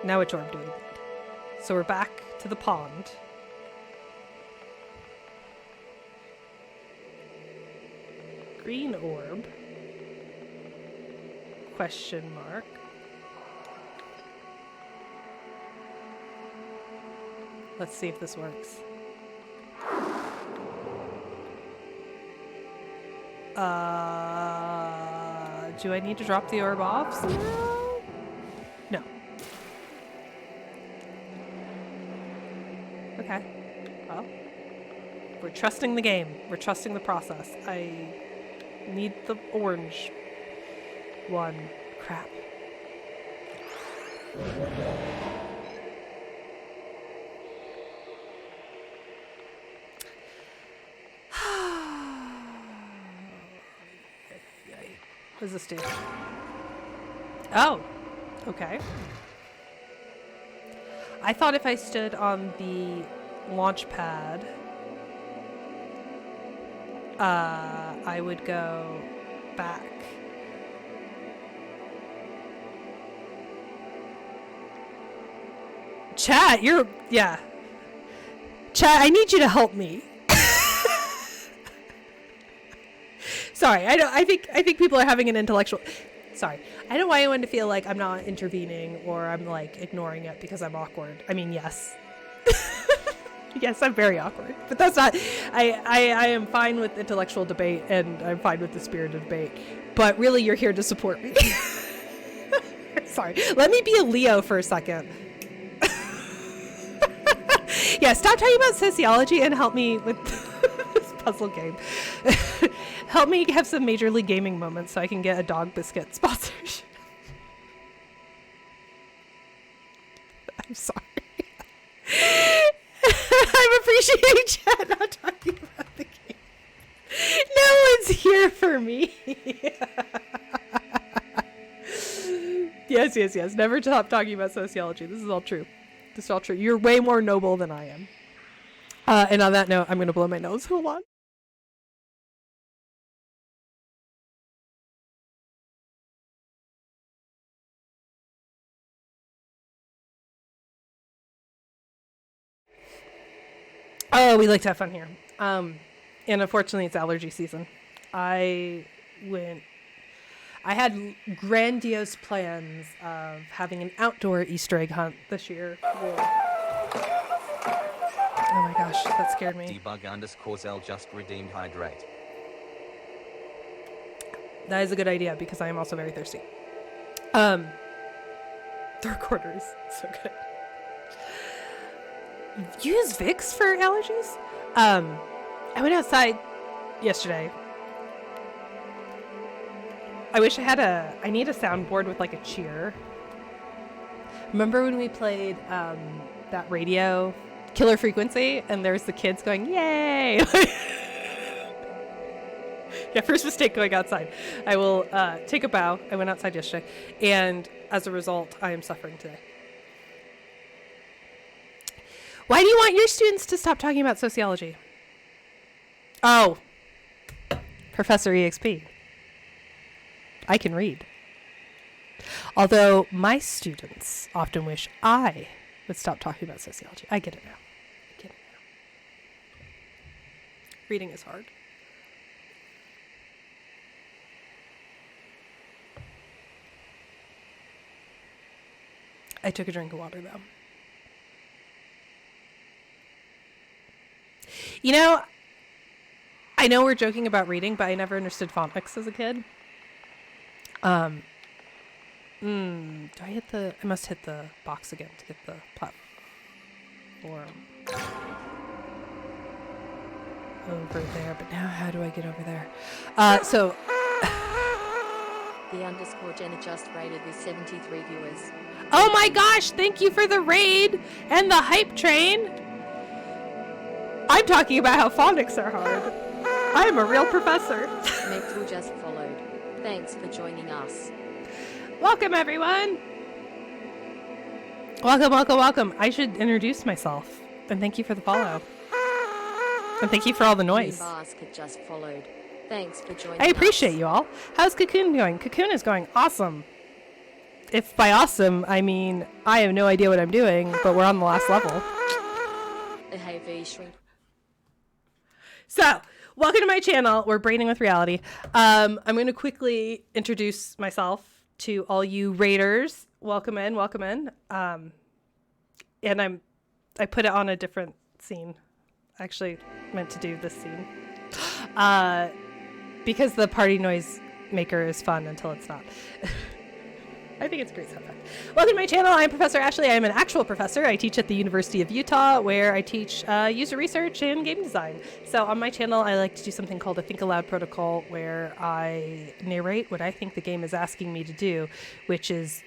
Now which orb do we need? So we're back to the pond. Green orb. Question mark. Let's see if this works. Do I need to drop the orb off somehow? No. Okay. Well, we're trusting the game. We're trusting the process. I need the orange one. Crap. What does this do? Oh, okay. I thought if I stood on the launch pad, I would go back. Chat, yeah. Chat, I need you to help me. Sorry, I think people are having an intellectual. Sorry, I don't want anyone to feel like I'm not intervening or I'm like ignoring it because I'm awkward. I mean, yes. Yes, I'm very awkward, but that's not. I am fine with intellectual debate and I'm fine with the spirit of debate. But really, you're here to support me. Sorry, let me be a Leo for a second. Yeah, stop talking about sociology and help me with this puzzle game. Help me have some Major League Gaming moments so I can get a dog biscuit sponsorship. I'm sorry. I appreciate chat not talking about the game. No one's here for me. Yes. Never stop talking about sociology. This is all true. You're way more noble than I am. And on that note, I'm going to blow my nose. Hold on. Oh, we like to have fun here. And unfortunately, it's allergy season. I had grandiose plans of having an outdoor Easter egg hunt this year. Oh my gosh, that scared me. Debug_Zell just redeemed hydrate. That is a good idea because I am also very thirsty. The recorder is so good. Use Vicks for allergies? I went outside yesterday. I wish I need a soundboard with like a cheer. Remember when we played that radio, Killer Frequency, and there's the kids going, yay! Yeah, first mistake going outside. I will take a bow. I went outside yesterday, and as a result, I am suffering today. Why do you want your students to stop talking about sociology? Oh, Professor EXP. I can read. Although my students often wish I would stop talking about sociology. I get it now. Reading is hard. I took a drink of water though. You know, I know we're joking about reading, but I never understood phonics as a kid. Do I hit I must hit the box again to get the platform. Over there, but now how do I get over there? So... The_Jenna just raided with 73 viewers. Oh my gosh, thank you for the raid and the hype train. I'm talking about how phonics are hard. I am a real professor. Mektul just followed. Thanks for joining us. Welcome, everyone. Welcome. I should introduce myself. And thank you for the follow. And thank you for all the noise. Basket just followed. Thanks for joining I appreciate you all. How's Cocoon going? Cocoon is going awesome. If by awesome, I mean I have no idea what I'm doing, but we're on the last level. So, welcome to my channel. We're Braining with Reality. I'm going to quickly introduce myself to all you raiders. Welcome in. And I put it on a different scene. I actually meant to do this scene. Because the party noise maker is fun until it's not. I think it's a great sound effect. Welcome to my channel. I'm Professor Ashley. I am an actual professor. I teach at the University of Utah, where I teach user research and game design. So on my channel, I like to do something called a Think Aloud protocol, where I narrate what I think the game is asking me to do, which is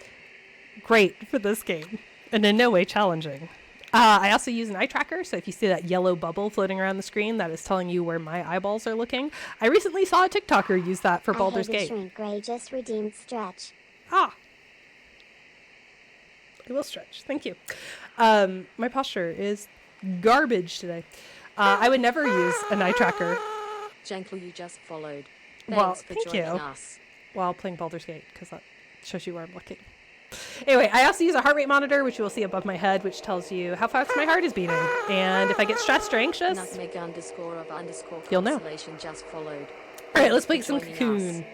great for this game and in no way challenging. I also use an eye tracker, so if you see that yellow bubble floating around the screen, that is telling you where my eyeballs are looking. I recently saw a TikToker use that for Baldur's Gate. Shrink Gray just redeemed stretch. Ah. I will stretch. Thank you. My posture is garbage today. I would never use an eye tracker. Gentle, you just followed. Well, Thanks for thank joining you. us. While playing Baldur's Gate, because that shows you where I'm looking. Anyway, I also use a heart rate monitor, which you will see above my head, which tells you how fast my heart is beating. And if I get stressed or anxious, Nutmeg _ you'll know. constellation just followed. All right, let's play Thanks some for joining Cocoon. us.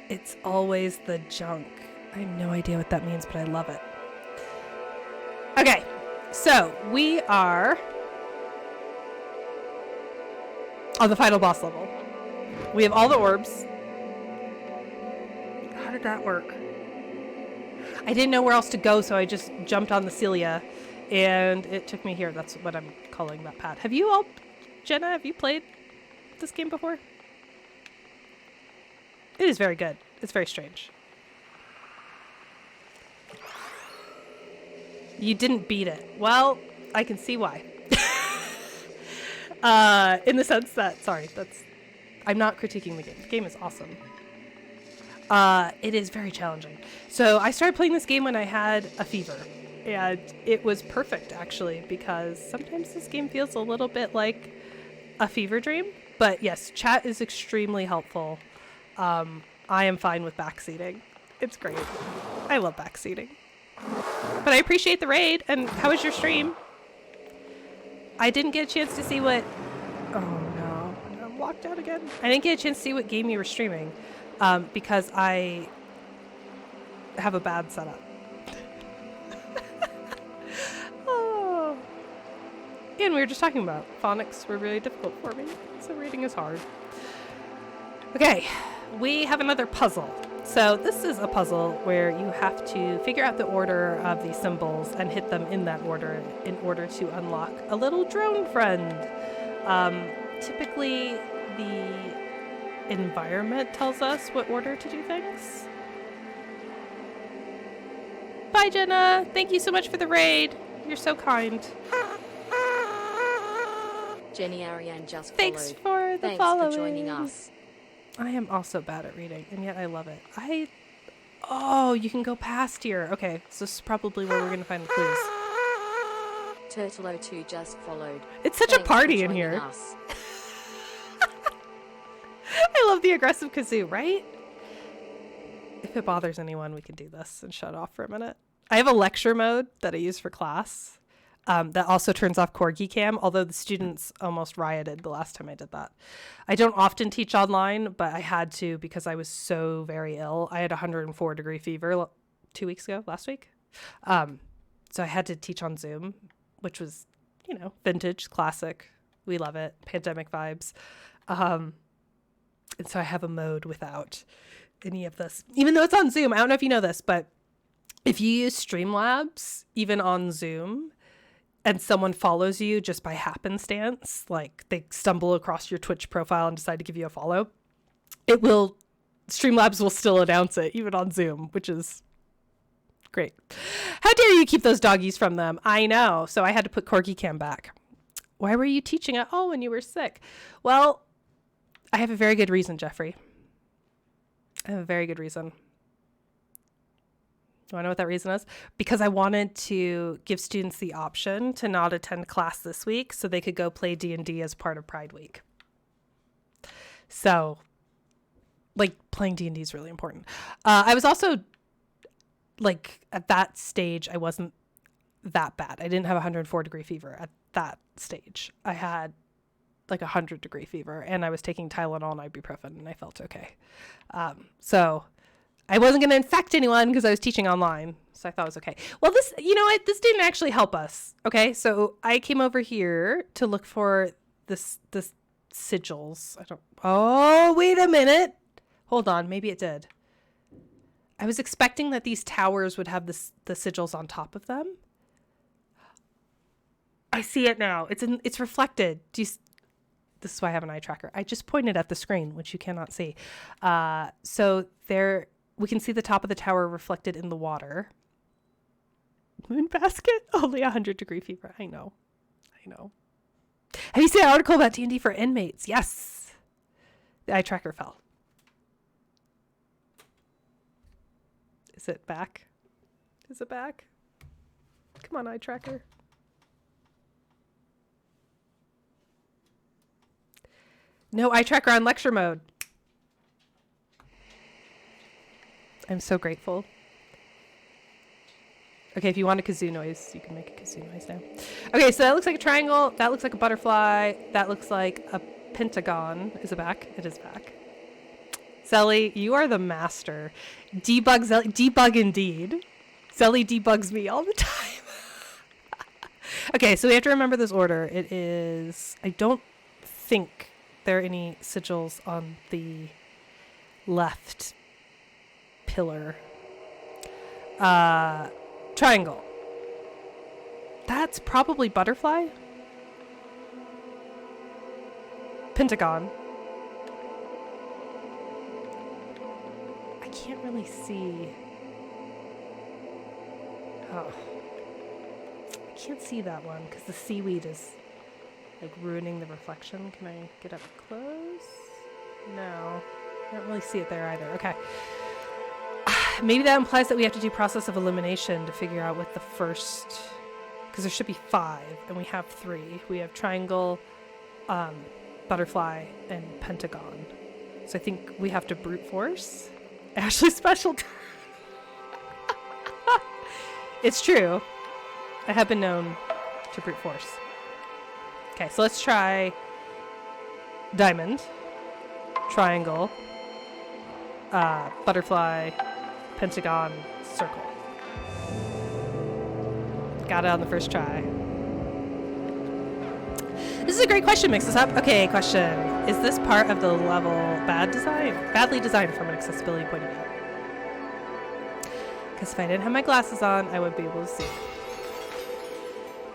It's always the junk. I have no idea what that means, but I love it. Okay, so we are on the final boss level. We have all the orbs. How did that work? I didn't know where else to go, so I just jumped on the Celia, and it took me here. That's what I'm calling that pad. Have you all, Jenna, have you played this game before? It is very good. It's very strange. You didn't beat it. Well, I can see why. In the sense that, sorry, I'm not critiquing the game. The game is awesome. It is very challenging. So I started playing this game when I had a fever. And it was perfect, actually, because sometimes this game feels a little bit like a fever dream. But yes, chat is extremely helpful. I am fine with backseating. It's great. I love backseating. But I appreciate the raid. And how was your stream? I didn't get a chance to see what... Oh, no. I'm locked out again. I didn't get a chance to see what game you were streaming. Because I have a bad setup. Oh. And we were just talking about phonics were really difficult for me, so reading is hard. Okay, we have another puzzle. So this is a puzzle where you have to figure out the order of these symbols and hit them in that order in order to unlock a little drone friend. Typically, the environment tells us what order to do things. Bye, Jenna. Thank you so much for the raid. You're so kind. Jenny Ariane just followed. Thanks for the Thanks following. for joining us. I am also bad at reading, and yet I love it. Oh, you can go past here. Okay, so this is probably where we're going to find the clues. Turtle02 just followed. It's such Thanks a party for in joining here. us. I love the aggressive kazoo, right? If it bothers anyone, we can do this and shut off for a minute. I have a lecture mode that I use for class that also turns off Corgi Cam, although the students almost rioted the last time I did that. I don't often teach online, but I had to because I was so very ill. I had 104-degree fever 2 weeks ago, last week. So I had to teach on Zoom, which was, vintage, classic. We love it. Pandemic vibes. And so I have a mode without any of this, even though it's on Zoom. I don't know if you know this, but if you use Streamlabs, even on Zoom, and someone follows you just by happenstance, like they stumble across your Twitch profile and decide to give you a follow, Streamlabs will still announce it, even on Zoom, which is great. How dare you keep those doggies from them? I know. So I had to put Corgi Cam back. Why were you teaching at all when you were sick? Well, I have a very good reason, Jeffrey. I have a very good reason. Do you want to know what that reason is? Because I wanted to give students the option to not attend class this week so they could go play D&D as part of Pride Week. So, playing D&D is really important. I was also, at that stage, I wasn't that bad. I didn't have 104-degree fever at that stage. I had 100-degree fever, and I was taking Tylenol and ibuprofen, and I felt okay. So I wasn't going to infect anyone because I was teaching online, so I thought it was okay. Well, this didn't actually help us. Okay, so I came over here to look for this sigils. Oh, wait a minute. Hold on, maybe it did. I was expecting that these towers would have the sigils on top of them. I see it now. It's reflected. This is why I have an eye tracker. I just pointed at the screen, which you cannot see. So there, we can see the top of the tower reflected in the water. Moon basket? Only 100-degree fever. I know. Have you seen an article about D&D for inmates? Yes. The eye tracker fell. Is it back? Is it back? Come on, eye tracker. No eye tracker on lecture mode. I'm so grateful. Okay, if you want a kazoo noise, you can make a kazoo noise now. Okay, so that looks like a triangle. That looks like a butterfly. That looks like a pentagon. Is it back? It is back. Zelly, you are the master. Debug Zelly. Debug indeed. Zelly debugs me all the time. Okay, so we have to remember this order. It is... I don't think there are any sigils on the left pillar. Triangle. That's probably butterfly. Pentagon. I can't really see. Oh. I can't see that one because the seaweed is like ruining the reflection. Can I get up close? No. I don't really see it there either. Okay. Maybe that implies that we have to do process of elimination to figure out what the first, because there should be 5 and we have 3. We have triangle, butterfly, and pentagon. So I think we have to brute force. Ashley's special turn. It's true. I have been known to brute force. Okay, so let's try diamond, triangle, butterfly, pentagon, circle. Got it on the first try. This is a great question, mix this up. Okay, question. Is this part of the level badly designed from an accessibility point of view? Because if I didn't have my glasses on, I would be able to see.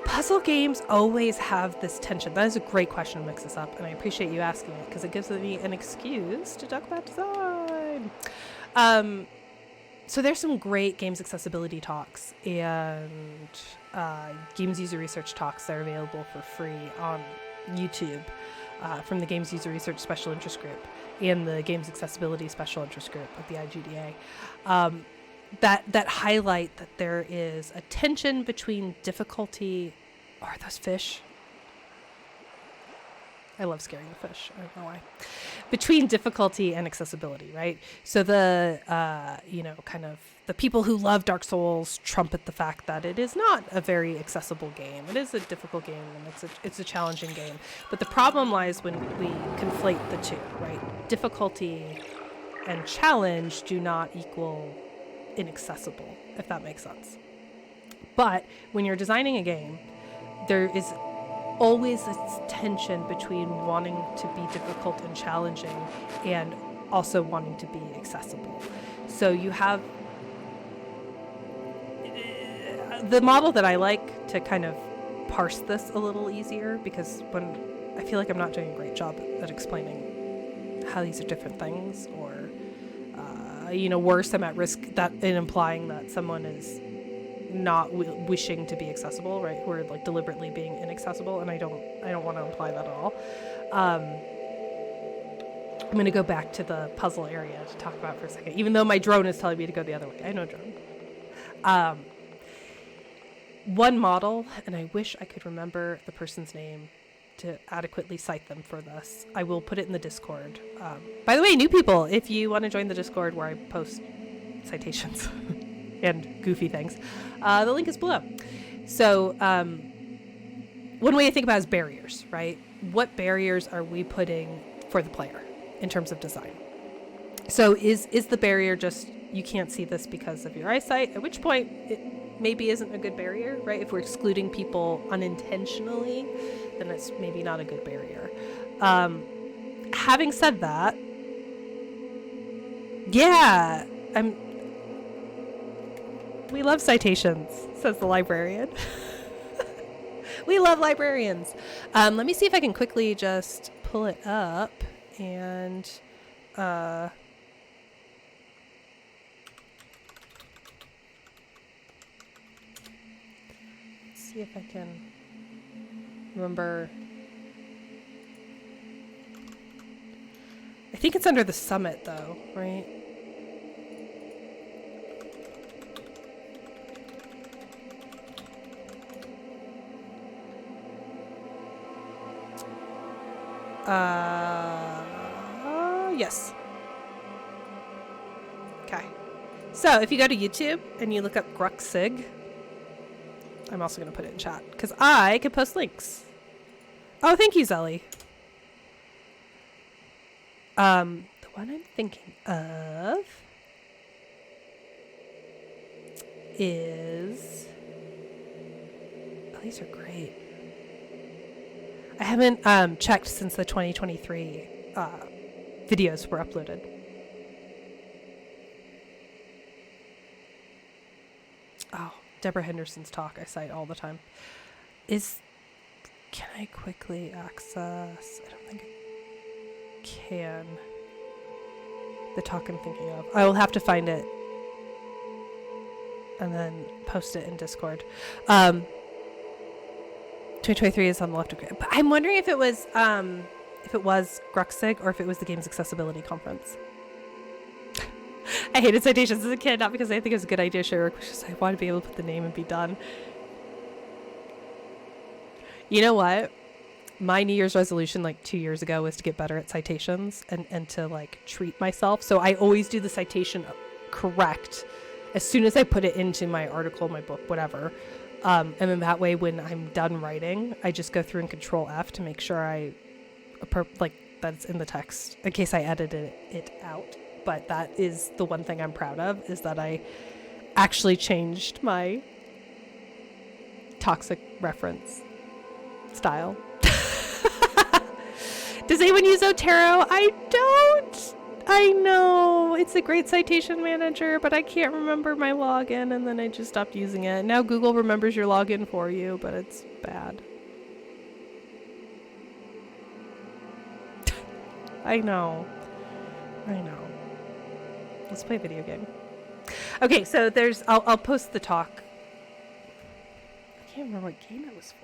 Puzzle games always have this tension. That is a great question to mix this up, and I appreciate you asking it because it gives me an excuse to talk about design. So there's some great games accessibility talks and games user research talks that are available for free on YouTube from the Games User Research Special Interest Group and the Games Accessibility Special Interest Group of the IGDA. That highlight that there is a tension between difficulty. Are those fish? I love scaring the fish. I don't know why. Between difficulty and accessibility, right? So the kind of the people who love Dark Souls trumpet the fact that it is not a very accessible game. It is a difficult game and it's a challenging game. But the problem lies when we conflate the two, right? Difficulty and challenge do not equal inaccessible, if that makes sense. But when you're designing a game, there is always this tension between wanting to be difficult and challenging and also wanting to be accessible. So you have the model that I like to kind of parse this a little easier, because when I feel like I'm not doing a great job at explaining how these are different things, or worse, I'm at risk that in implying that someone is not wishing to be accessible, right? Who are like deliberately being inaccessible, and I don't want to imply that at all. I'm going to go back to the puzzle area to talk about for a second, even though my drone is telling me to go the other way. I know drone. One model, and I wish I could remember the person's name to adequately cite them for this. I will put it in the Discord. By the way, new people, if you want to join the Discord where I post citations and goofy things, the link is below. So one way to think about it is barriers, right? What barriers are we putting for the player in terms of design? So is the barrier just you can't see this because of your eyesight, at which point it maybe isn't a good barrier, right? If we're excluding people unintentionally, then it's maybe not a good barrier. Having said that, yeah, we love citations, says the librarian. We love librarians. Let me see if I can quickly just pull it up and see if I can remember. I think it's under the summit though, right? Yes. Okay. So if you go to YouTube and you look up Gruxig, I'm also going to put it in chat because I can post links. Oh, thank you, Zelly. The one I'm thinking of is... Oh, these are great. I haven't checked since the 2023 videos were uploaded. Oh, Deborah Henderson's talk I cite all the time. Can I quickly access? I don't think I can. The talk I'm thinking of. I will have to find it and then post it in Discord. 2023 is on the left of it. But I'm wondering if it was Gruxig or if it was the Games Accessibility Conference. I hated citations as a kid, not because I think it was a good idea, sure, because I wanted to be able to put the name and be done. You know what? My New Year's resolution like 2 years ago was to get better at citations and to like treat myself. So I always do the citation correct as soon as I put it into my article, my book, whatever. And then that way when I'm done writing, I just go through and Control F to make sure that's in the text in case I edited it out. But that is the one thing I'm proud of, is that I actually changed my toxic reference style. Does anyone use Otero? I don't. I know. It's a great citation manager, but I can't remember my login, and then I just stopped using it. Now Google remembers your login for you, but it's bad. I know. Let's play a video game. Okay, so I'll post the talk. I can't remember what game it was for.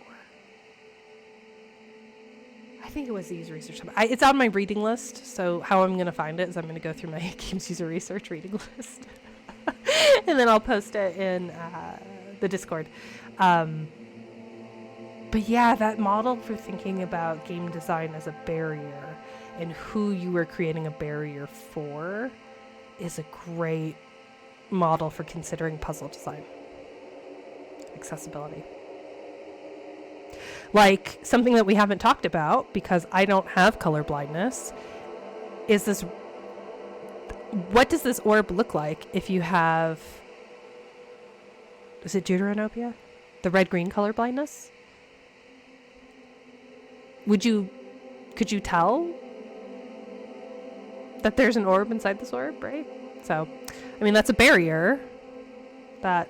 I think it was the user research. It's on my reading list, so how I'm going to find it is I'm going to go through my games user research reading list. And then I'll post it in the Discord. But yeah, that model for thinking about game design as a barrier and who you were creating a barrier for is a great model for considering puzzle design. Accessibility. Like, something that we haven't talked about, because I don't have color blindness, is this... What does this orb look like if you have... Is it deuteranopia? The red-green color blindness? Could you tell that there's an orb inside this orb, right? So, I mean, that's a barrier that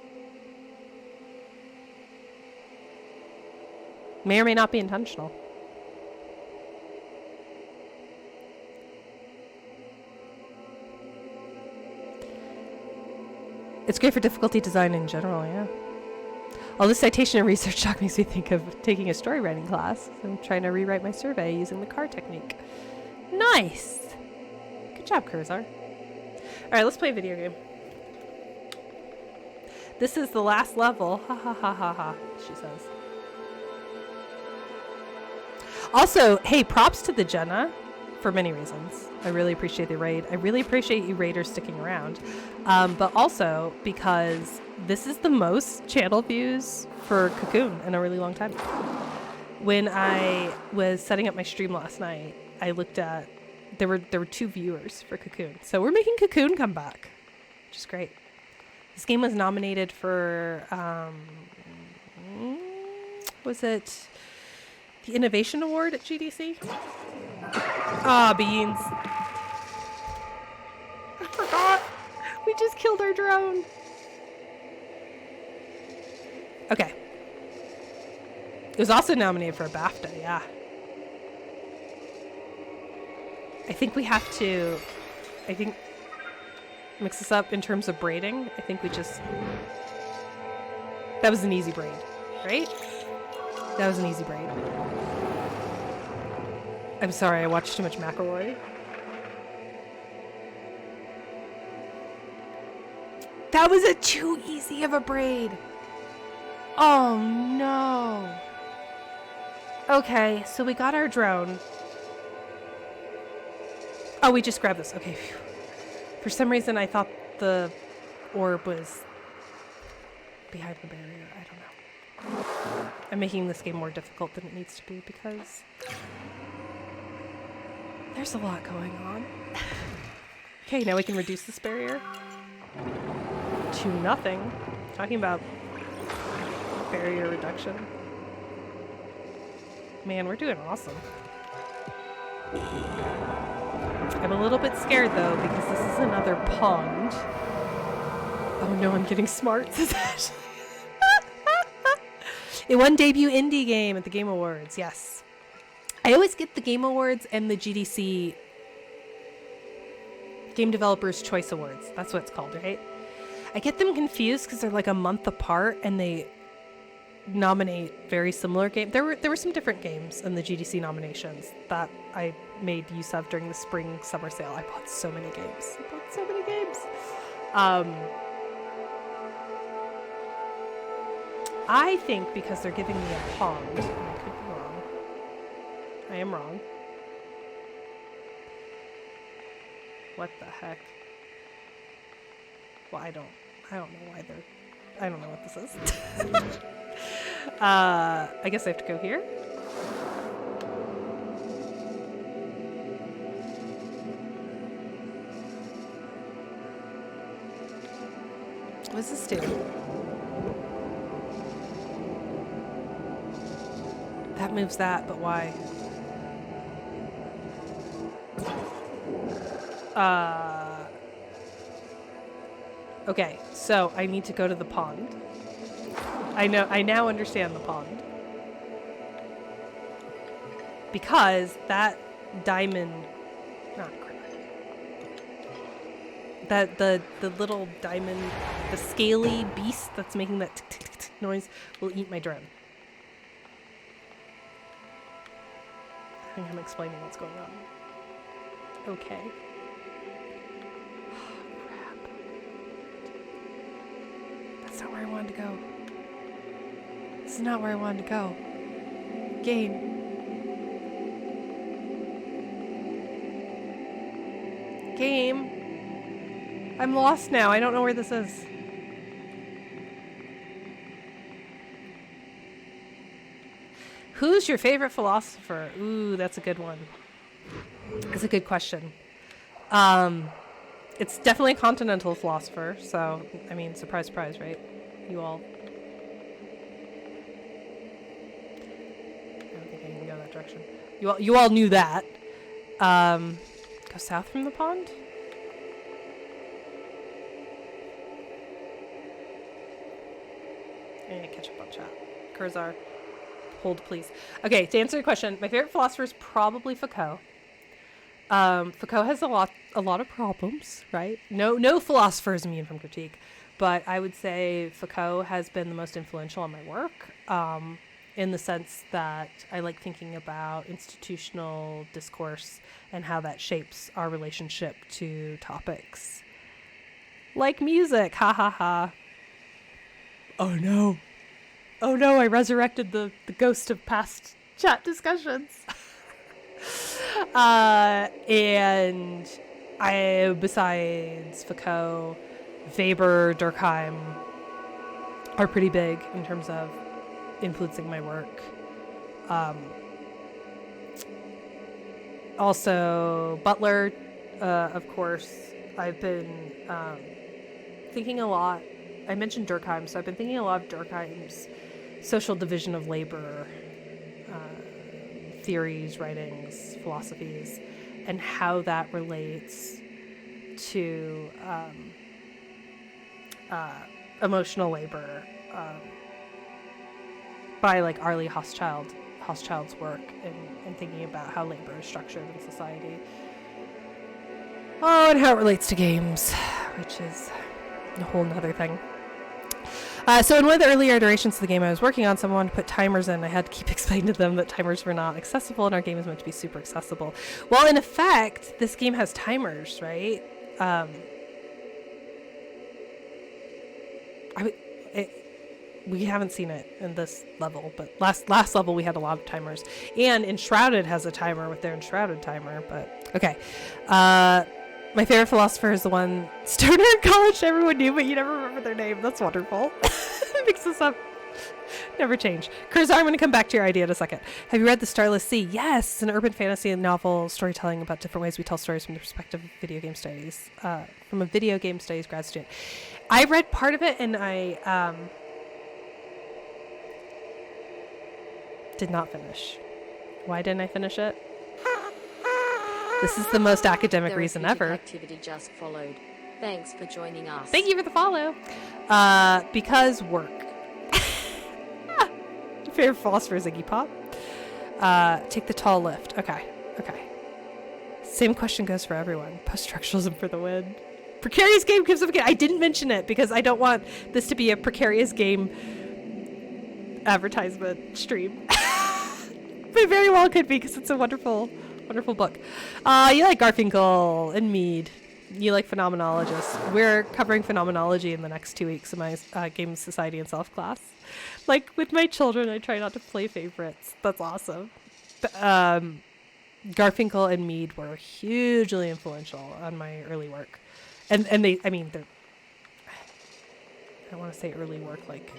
may or may not be intentional. It's great for difficulty design in general, yeah. All this citation and research talk makes me think of taking a story writing class. I'm trying to rewrite my survey using the CAR technique. Nice! Good job, Curzar. Alright, let's play a video game. This is the last level. Ha ha ha ha ha, she says. Also, hey, props to the Jenna for many reasons. I really appreciate the raid. I really appreciate you raiders sticking around. But also because this is the most channel views for Cocoon in a really long time. When I was setting up my stream last night, I looked at, there were 2 viewers for Cocoon. So we're making Cocoon come back, which is great. This game was nominated for, was it the Innovation Award at GDC? Ah, beans. I forgot. We just killed our drone. Okay. It was also nominated for a BAFTA, yeah. I think we have to, mix this up in terms of braiding. I think we just, that was an easy braid, right? That was an easy braid. I'm sorry, I watched too much McElroy. That was too easy of a braid. Oh no. Okay, so we got our drone. Oh, we just grabbed this. Okay. For some reason, I thought the orb was behind the barrier. I don't know. I'm making this game more difficult than it needs to be because there's a lot going on. Okay, now we can reduce this barrier to nothing. Talking about barrier reduction. Man, we're doing awesome. I'm a little bit scared though because this is another pond. Oh no, I'm getting smarts. It won debut indie game at the Game Awards. Yes. I always get the Game Awards and the GDC Game Developers Choice Awards. That's what it's called, right? I get them confused because they're like a month apart and they nominate very similar games. There were some different games in the GDC nominations that I made use of during the spring summer sale. I bought so many games. I think because they're giving me a pond, and I could be wrong. I am wrong. What the heck? Well, I don't know why I don't know what this is. I guess I have to go here. What does this do? That moves that, but why? Okay, so I need to go to the pond. I now understand the pond. Because that diamond, not crap. The little diamond, the scaly beast that's making that tick, tick, tick, tick noise will eat my drone. I think I'm explaining what's going on. Okay. Oh, crap. That's not where I wanted to go. This is not where I wanted to go. Game. Game. I'm lost now. I don't know where this is. Who's your favorite philosopher? Ooh, that's a good one. That's a good question. It's definitely a continental philosopher, so, I mean, surprise, surprise, right? You all... I don't think I can go that direction. You all knew that. Go south from the pond? I need to catch up on chat. Curzar. Hold, please. Okay, to answer your question, my favorite philosopher is probably Foucault. Foucault has a lot of problems, right? No philosopher is immune from critique, but I would say Foucault has been the most influential on my work, in the sense that I like thinking about institutional discourse and how that shapes our relationship to topics like music. Ha ha ha. Oh no. Oh no, I resurrected the ghost of past chat discussions. And besides Foucault, Weber, Durkheim are pretty big in terms of influencing my work. Also Butler, of course. I've been thinking a lot. I mentioned Durkheim, so I've been thinking a lot of Durkheim's social division of labor theories, writings, philosophies, and how that relates to emotional labor by like Arlie Hochschild's work and thinking about how labor is structured in society. Oh, and how it relates to games, which is a whole nother thing. So in one of the earlier iterations of the game I was working on, someone put timers in. I had to keep explaining to them that timers were not accessible and our game is meant to be super accessible. Well, in effect, this game has timers, right? We haven't seen it in this level, but last level we had a lot of timers. And Enshrouded has a timer with their Enshrouded timer, but okay. My favorite philosopher is the one stoner in college everyone knew, but you never remember their name. That's wonderful. Mix this up. Never change. Curzar, I'm going to come back to your idea in a second. Have you read The Starless Sea? Yes, it's an urban fantasy novel storytelling about different ways we tell stories from the perspective of video game studies, from a video game studies grad student. I read part of it and I did not finish. Why didn't I finish it? This is the most academic reason ever. Activity just followed. Thanks for joining us. Thank you for the follow. Because work. Favorite philosopher is Iggy Pop. Take the tall lift. Okay. Same question goes for everyone. Post-structuralism for the win. Precarious game comes up again. I didn't mention it because I don't want this to be a precarious game advertisement stream. But it very well could be because it's a wonderful book. You like Garfinkel and Mead. You like phenomenologists. We're covering phenomenology in the next 2 weeks in my Game Society and Self class. Like with my children, I try not to play favorites. That's awesome. Garfinkel and Mead were hugely influential on my early work. And they, I mean, they're, I don't want to say early work like,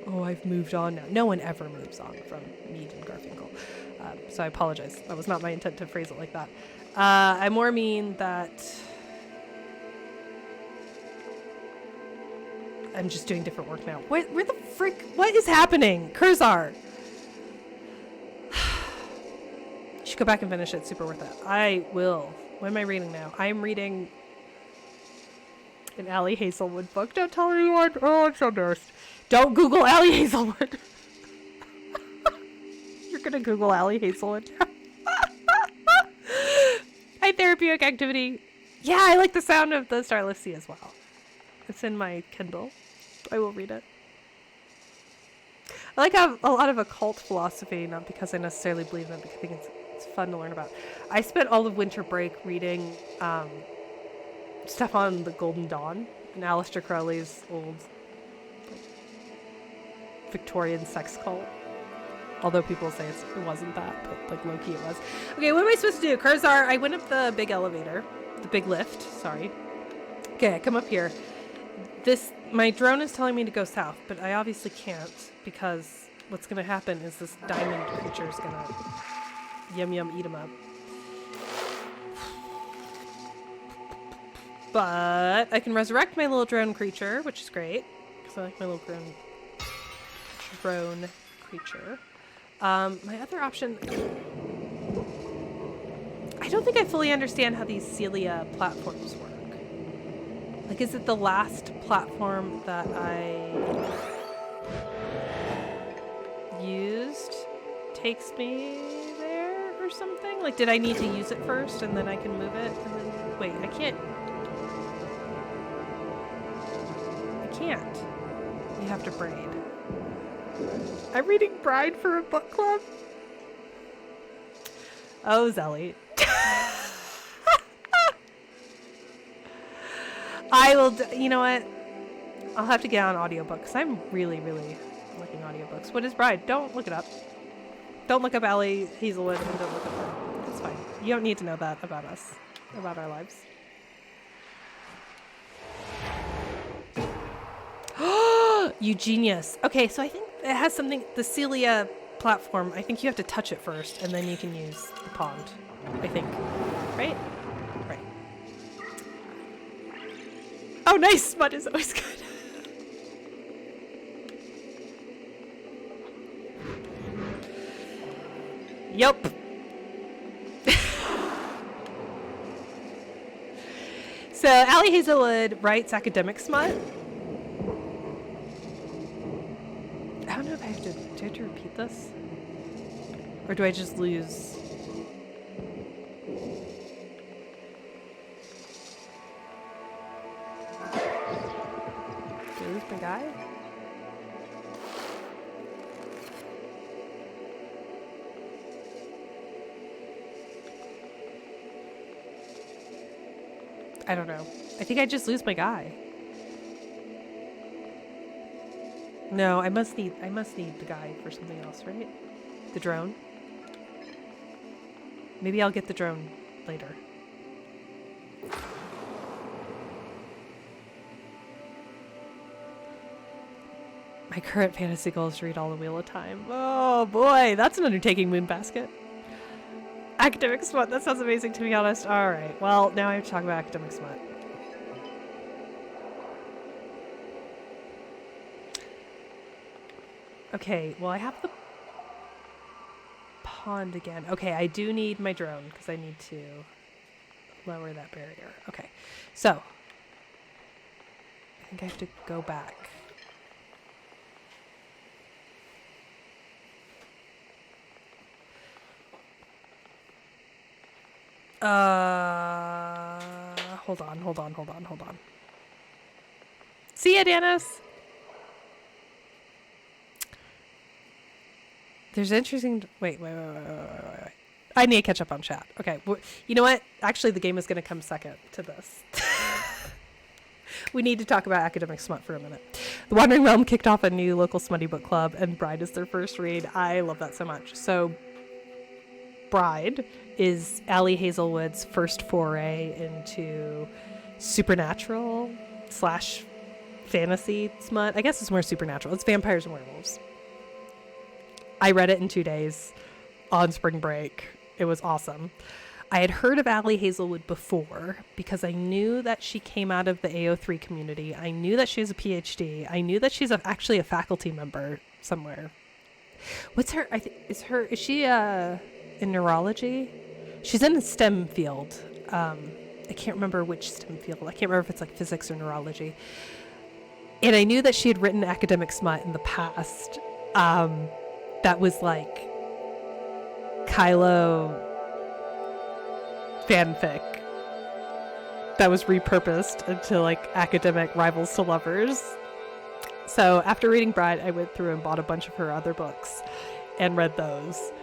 oh, I've moved on now. No one ever moves on from Mead and Garfinkel. So I apologize. That was not my intent to phrase it like that. I more mean that I'm just doing different work now. Where the frick? What is happening? Curzar. You should go back and finish it. It's super worth it. I will. What am I reading now? I'm reading an Allie Hazelwood book. Don't tell anyone. Oh, I'm so embarrassed. Don't Google Allie Hazelwood. You're gonna Google Allie Hazelwood. High therapeutic activity. Yeah, I like the sound of the Starless Sea as well. It's in my Kindle. I will read it. I like a lot of occult philosophy, not because I necessarily believe in it, because I think it's fun to learn about. I spent all of winter break reading stuff on the Golden Dawn and Aleister Crowley's old Victorian sex cult. Although people say it wasn't that, but like low-key it was. Okay, what am I supposed to do? Curzar, I went up the big elevator. The big lift, sorry. Okay, I come up here. My drone is telling me to go south, but I obviously can't because what's going to happen is this diamond creature is going to yum eat him up. But I can resurrect my little drone creature, which is great because I like my little drone creature. My other option, I don't think I fully understand how these Celia platforms work. Like, is it the last platform that I used takes me there or something? Like, did I need to use it first and then I can move it? And then, wait, I can't. You have to braid. I'm reading Bride for a book club. Oh, Zelly. I will, you know what? I'll have to get on audiobooks. I'm really liking audiobooks. What is Bride? Don't look it up. Don't look up Allie Hazelwood and don't look up her. It's fine. You don't need to know that about us, about our lives. You genius. Okay, so I think it has something, the Celia platform, I think you have to touch it first and then you can use the pond. I think. Right? Right. Oh, nice! Mud is always good. Yup. So, Allie Hazelwood writes academic smut. I don't know if do I have to repeat this? Or do I just lose? Do I lose my guy? I don't know. I think I just lose my guy. No, I must need the guy for something else, right? The drone? Maybe I'll get the drone later. My current fantasy goal is to read all the Wheel of Time. Oh boy, that's an undertaking, Moonbasket. Academic smut, that sounds amazing to be honest. Alright, well, now I have to talk about academic smut. Okay, well I have the pond again. Okay, I do need my drone because I need to lower that barrier. Okay, so I think I have to go back. Hold on. See ya, Dennis. There's interesting. Wait. I need to catch up on chat. Okay. You know what? Actually, the game is going to come second to this. We need to talk about academic smut for a minute. The Wandering Realm kicked off a new local smutty book club, and Bride is their first read. I love that so much. So, Bride is Allie Hazelwood's first foray into supernatural / fantasy smut. I guess it's more supernatural. It's vampires and werewolves. I read it in 2 days on spring break. It was awesome. I had heard of Allie Hazelwood before because I knew that she came out of the AO3 community. I knew that she has a PhD. I knew that she's actually a faculty member somewhere. What's her? Is she in neurology? She's in the STEM field. I can't remember which STEM field. I can't remember if it's like physics or neurology. And I knew that she had written academic smut in the past. That was like Kylo fanfic that was repurposed into like academic rivals to lovers. So after reading Bride, I went through and bought a bunch of her other books and read those.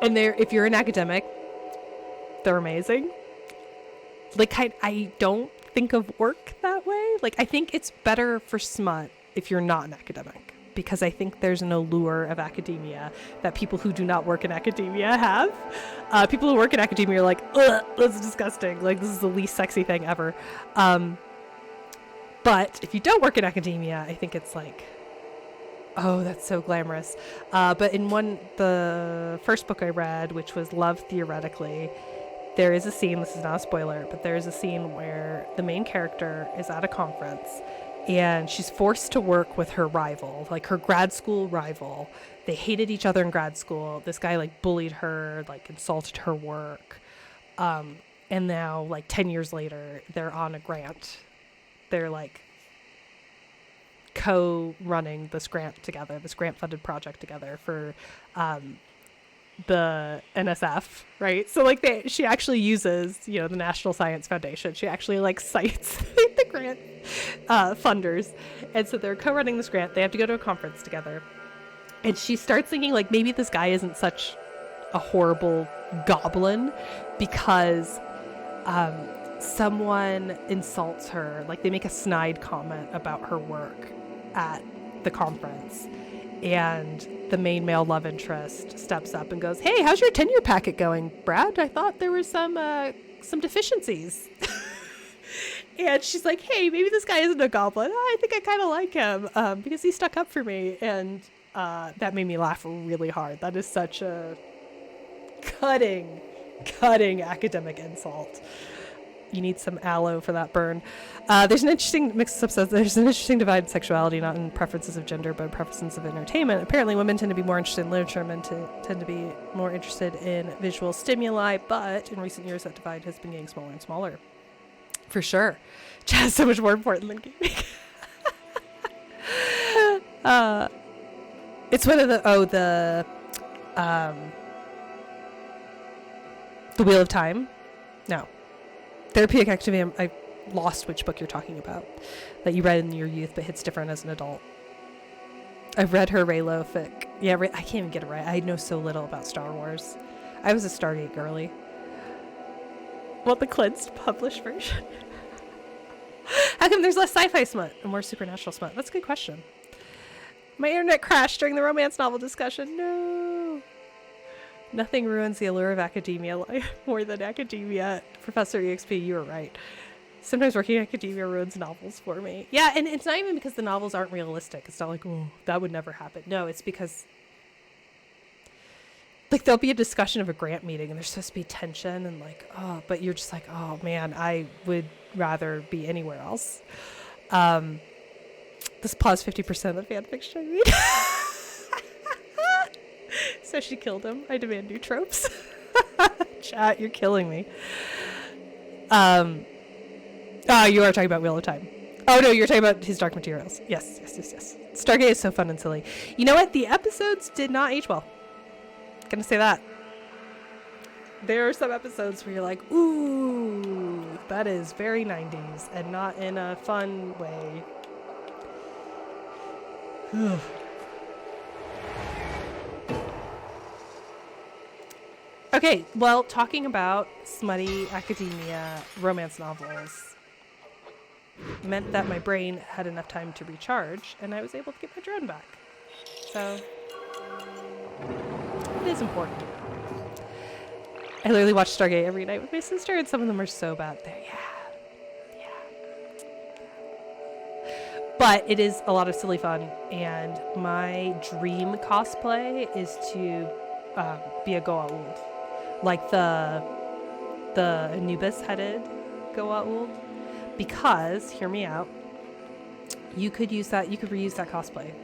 And if you're an academic, they're amazing. Like, I don't think of work that way. Like, I think it's better for smut if you're not an academic, because I think there's an allure of academia that people who do not work in academia have. People who work in academia are like, ugh, that's disgusting. Like, this is the least sexy thing ever. But if you don't work in academia, I think it's like, oh, that's so glamorous. But in the first book I read, which was Love Theoretically, there is a scene, this is not a spoiler, but there is a scene where the main character is at a conference and she's forced to work with her rival, like her grad school rival. They hated each other in grad school. This guy like bullied her, like insulted her work. And now like 10 years later, they're on a grant. They're like co-running this grant together, this grant-funded project together for the NSF, right? So like she actually uses, the National Science Foundation. She actually like cites the grant funders, and so they're co-running this grant. They have to go to a conference together, and she starts thinking like maybe this guy isn't such a horrible goblin because someone insults her. Like they make a snide comment about her work at the conference, and the main male love interest steps up and goes, "Hey, how's your tenure packet going, Brad? I thought there was some deficiencies." And she's like, "Hey, maybe this guy isn't a goblin. I think I kind of like him because he stuck up for me." And that made me laugh really hard. That is such a cutting academic insult. You need some aloe for that burn. There's an interesting mix of subsets. There's an interesting divide in sexuality, not in preferences of gender, but preferences of entertainment. Apparently, women tend to be more interested in literature, men tend to be more interested in visual stimuli, but in recent years, that divide has been getting smaller and smaller. For sure. Chat is so much more important than gaming. It's one of the Wheel of Time? No. Therapeutic Activity. I lost which book you're talking about that you read in your youth but hits different as an adult. I've read her Reylo fic. Yeah, I can't even get it right. I know so little about Star Wars. I was a Stargate girly. Want the cleansed published version? How come there's less sci-fi smut and more supernatural smut? That's a good question. My internet crashed during the romance novel discussion. No. Nothing ruins the allure of academia more than academia. Professor EXP, you were right. Sometimes working in academia ruins novels for me. Yeah, and it's not even because the novels aren't realistic. It's not like, oh, that would never happen. No, it's because like there'll be a discussion of a grant meeting and there's supposed to be tension and like, oh, but you're just like, oh man, I would rather be anywhere else. This plot's 50% of the fanfiction I read. So she killed him. I demand new tropes. Chat, you're killing me. You are talking about Wheel of Time. Oh no, you're talking about his Dark Materials. Yes. Stargate is so fun and silly. You know what? The episodes did not age well. Gonna say that. There are some episodes where you're like, ooh, that is very 90s and not in a fun way. Okay, well, talking about smutty academia romance novels meant that my brain had enough time to recharge and I was able to get my drone back. So it is important. I literally watch Stargate every night with my sister, and some of them are so bad. Yeah. But it is a lot of silly fun, and my dream cosplay is to be a Goa'uld. Like the Anubis-headed Goa'uld. Because, hear me out, you could reuse that cosplay.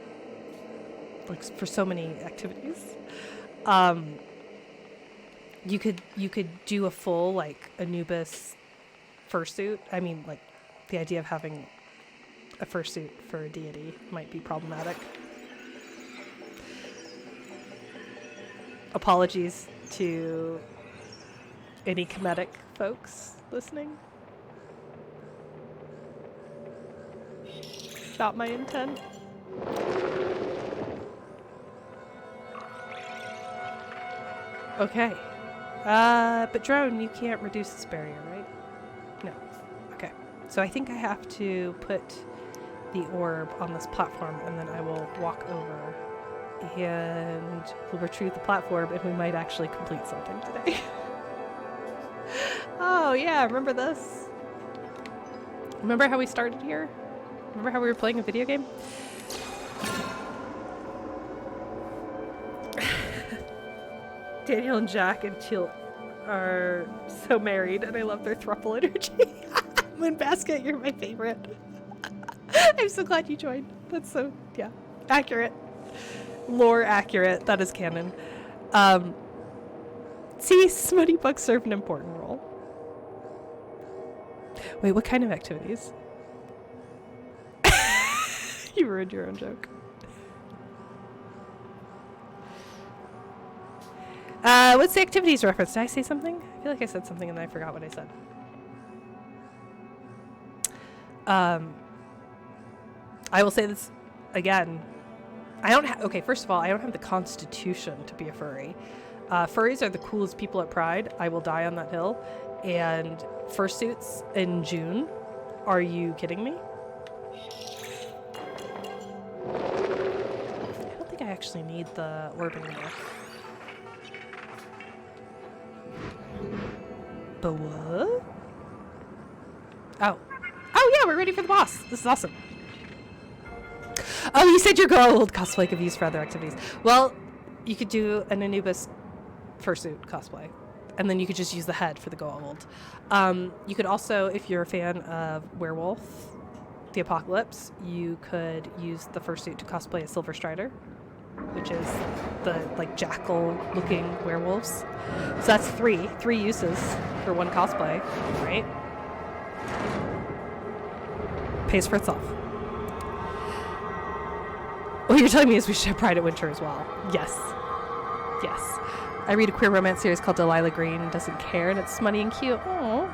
Like, for so many activities. You could do a full like Anubis fursuit. I mean, like the idea of having a fursuit for a deity might be problematic. Apologies to any comedic folks listening. Not my intent. Okay. But drone, you can't reduce this barrier, right? No. Okay. So I think I have to put the orb on this platform and then I will walk over and we'll retrieve the platform and we might actually complete something today. Oh yeah, remember this? Remember how we started here? Remember how we were playing a video game? Daniel and Jack and Teal are so married, and I love their throuple energy. Moonbasket, you're my favorite. I'm so glad you joined. That's so, yeah, accurate. Lore accurate. That is canon. See, smutty books serve an important role. Wait, what kind of activities? You ruined your own joke. What's the activities reference? Did I say something? I feel like I said something and then I forgot what I said. I will say this again. Okay, first of all, I don't have the constitution to be a furry. Furries are the coolest people at Pride. I will die on that hill. And fursuits in June. Are you kidding me? I don't think I actually need the orb anymore. But what? Oh, yeah, we're ready for the boss. This is awesome. Oh, you said your Goa'uld cosplay could be used for other activities. Well, you could do an Anubis fursuit cosplay, and then you could just use the head for the Goa'uld. You could also, if you're a fan of Werewolf, the Apocalypse, you could use the fursuit to cosplay a Silver Strider, which is the like jackal-looking werewolves. So that's three uses for one cosplay, right? Pays for itself. What you're telling me is we should have Pride at Winter as well. Yes. I read a queer romance series called Delilah Green Doesn't Care, and it's smutty and cute. Aww.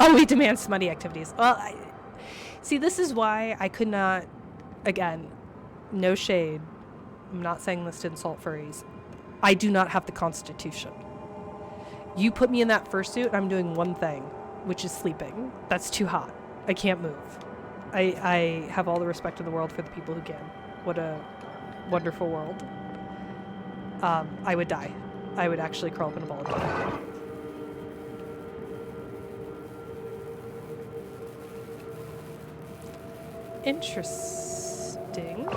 Oh, we demand smutty activities. Well, see, this is why I could not, again, no shade. I'm not saying this to insult furries. I do not have the constitution. You put me in that fursuit, I'm doing one thing, which is sleeping. That's too hot. I can't move. I have all the respect in the world for the people who can. What a wonderful world. I would die. I would actually curl up in a ball and die. Interesting.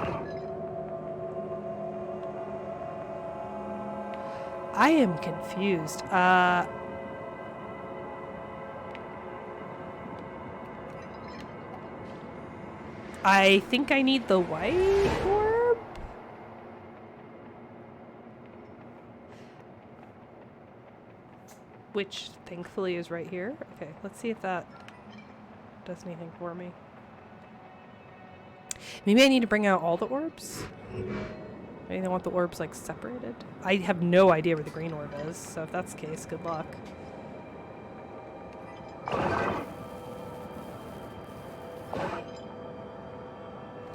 I am confused. I think I need the white orb. Which thankfully is right here. Okay, let's see if that does anything for me. Maybe I need to bring out all the orbs? Maybe they want the orbs like separated? I have no idea where the green orb is, so if that's the case, good luck.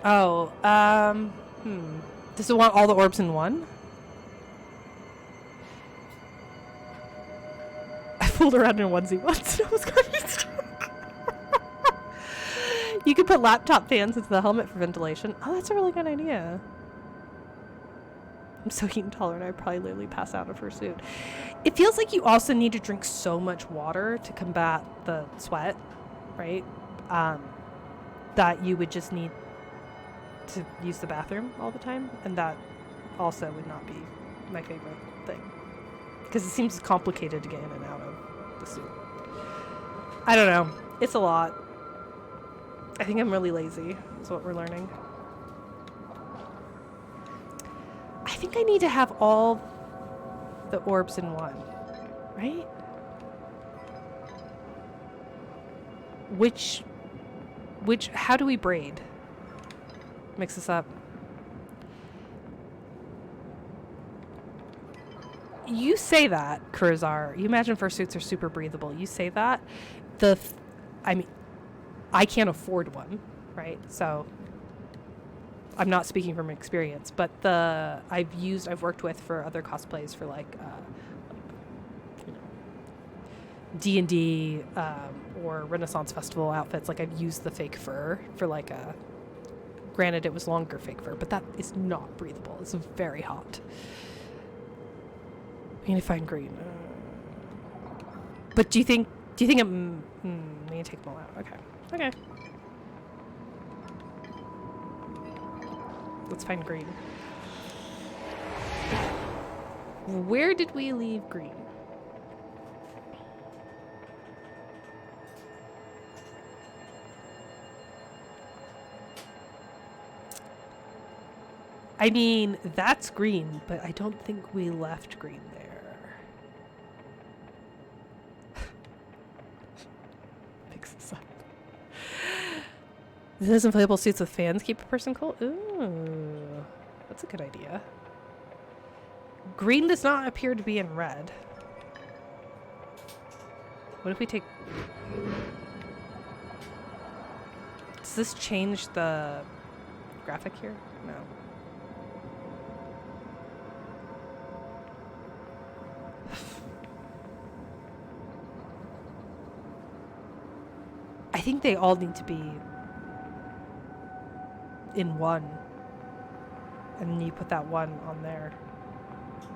Oh, does it want all the orbs in one? I fooled around in a onesie once and almost got heat stroke. You could put laptop fans into the helmet for ventilation. Oh, that's a really good idea. I'm so heat intolerant, I'd probably literally pass out in a fursuit. It feels like you also need to drink so much water to combat the sweat, right? That you would just need to use the bathroom all the time, and that also would not be my favorite thing because it seems complicated to get in and out of the suit. I don't know, it's a lot. I think I'm really lazy is what we're learning. I think I need to have all the orbs in one, right? Which how do we braid? Mix this up. You say that, Kurazar. You imagine fursuits are super breathable. You say that. I mean, I can't afford one, right? So I'm not speaking from experience, but I've worked with for other cosplays for like you know, D&D or Renaissance Festival outfits. Like I've used the fake fur for like a. Granted, it was longer fake fur, but that is not breathable. It's very hot. I need to find green. But do you think I'm... we need to take them all out. Okay. Okay. Let's find green. Where did we leave green? I mean, that's green, but I don't think we left green there. Fix this up. Those inflatable suits with fans keep a person cool? Ooh, that's a good idea. Green does not appear to be in red. What if we take... Does this change the graphic here? No. I think they all need to be in one. And then you put that one on there.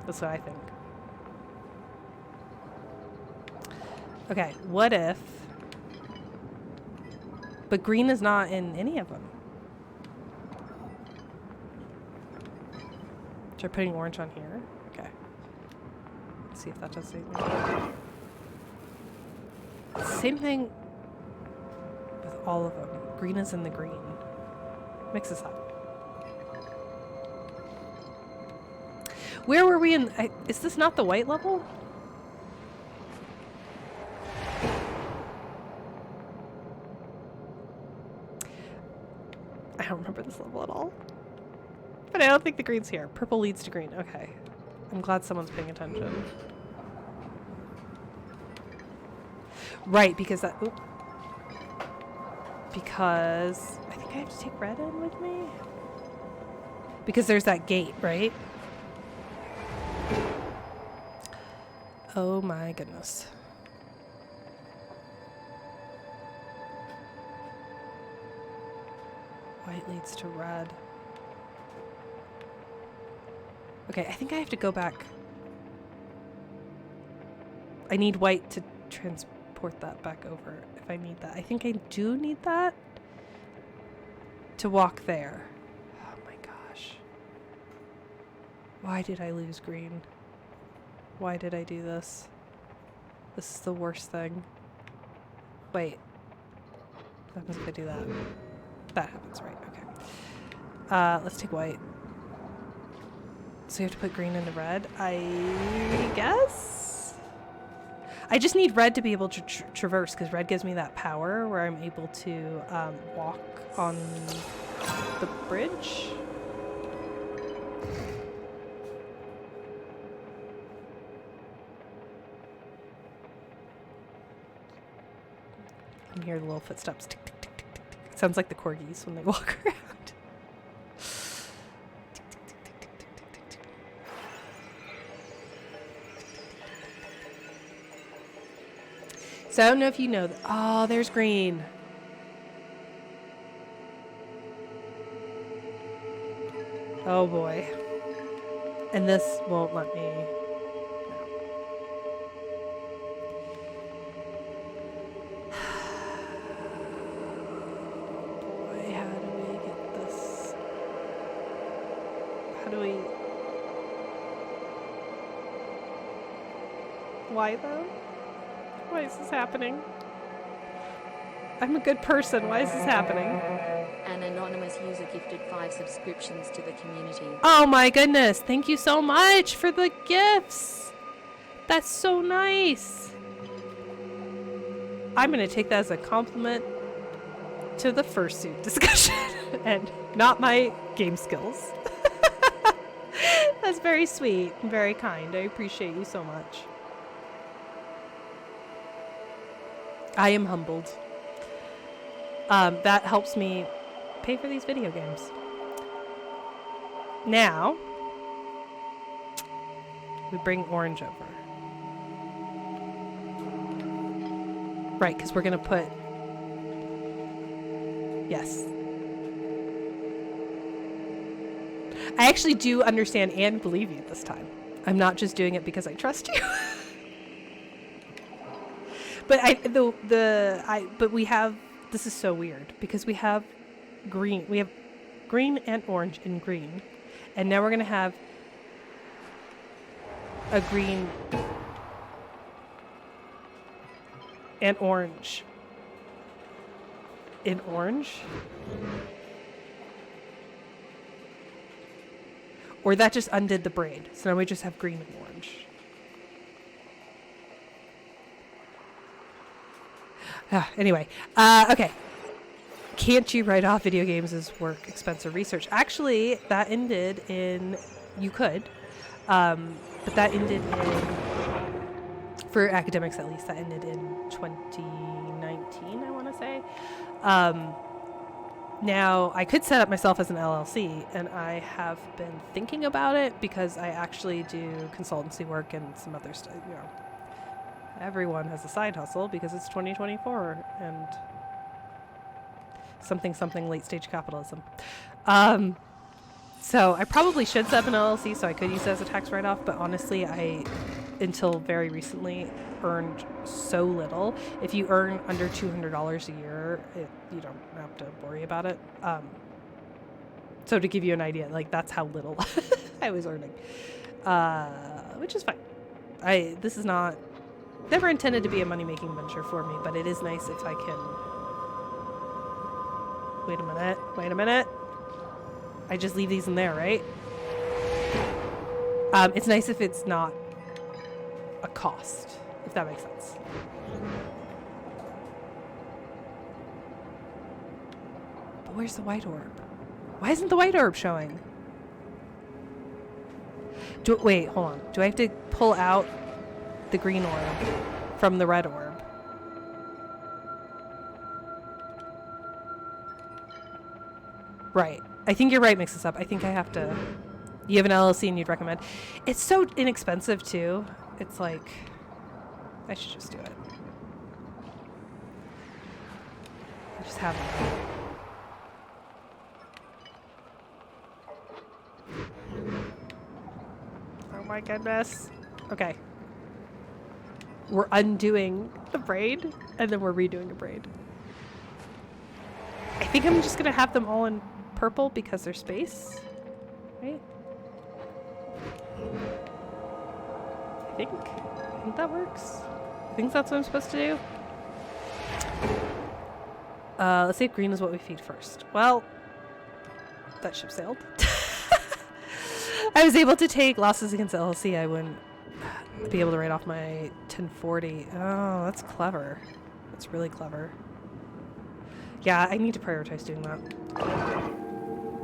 That's what I think. Okay, what if... But green is not in any of them. Try putting orange on here. Okay. Let's see if that does anything. Same thing with all of them. Green is in the green. Mix this up. Where were we in... is this not the white level? I don't remember this level at all. But I don't think the green's here. Purple leads to green. Okay. I'm glad someone's paying attention. Right, because that... Oop. Because... I think I have to take red in with me? Because there's that gate, right? Oh my goodness. White leads to red. Okay, I think I have to go back. I need white to transport that back over if I need that. I think I do need that. to walk there. Oh my gosh. Why did I lose green? Why did I do this? This is the worst thing. Wait. What happens if I do that? That happens, right? Okay. Let's take white. So you have to put green into red, I guess? I just need red to be able to traverse, because red gives me that power where I'm able to walk on the bridge. You can hear the little footsteps. Tick, tick, tick, tick, tick, tick. It sounds like the corgis when they walk around. So I don't know if you know that. Oh, there's green. Oh boy. And this won't let me. Boy, how do we get this? How do we? Why though? Why is this happening? I'm a good person. Why is this happening? An anonymous user gifted 5 subscriptions to the community. Oh my goodness. Thank you so much for the gifts. That's so nice. I'm going to take that as a compliment to the fursuit discussion and not my game skills. That's very sweet and very kind. I appreciate you so much. I am humbled. That helps me pay for these video games. Now, we bring orange over. Right, because we're going to put... Yes. I actually do understand and believe you this time. I'm not just doing it because I trust you. But we have, this is so weird because we have green and orange and green, and now we're gonna have a green and orange in orange, or that just undid the braid, so now we just have green and orange. Anyway, okay. Can't you write off video games as work, expense, or research? Actually, that ended in... You could. But that ended in... For academics, at least, that ended in 2019, I want to say. Now, I could set up myself as an LLC, and I have been thinking about it because I actually do consultancy work and some other stuff, you know. Everyone has a side hustle because it's 2024 and something late stage capitalism. So I probably should set up an LLC so I could use it as a tax write-off, but honestly, I, until very recently, earned so little. If you earn under $200 a year, you don't have to worry about it. So to give you an idea, like that's how little I was earning, which is fine. This is not... Never intended to be a money-making venture for me, but it is nice if I can... Wait a minute. I just leave these in there, right? It's nice if it's not a cost, if that makes sense. But where's the white orb? Why isn't the white orb showing? Wait, hold on. Do I have to pull out the green orb from the red orb? Right. I think you're right, mix this up. I think I have to... You have an LLC and you'd recommend... It's so inexpensive, too. It's like... I should just do it. I just have it. Oh my goodness. Okay. We're undoing the braid, and then we're redoing a braid. I think I'm just gonna have them all in purple because they're space, right? I think that works. I think that's what I'm supposed to do. Let's see if green is what we feed first. Well, that ship sailed. I was able to take losses against the LLC. I wouldn't be able to write off my 1040. Oh, that's clever. That's really clever. Yeah, I need to prioritize doing that.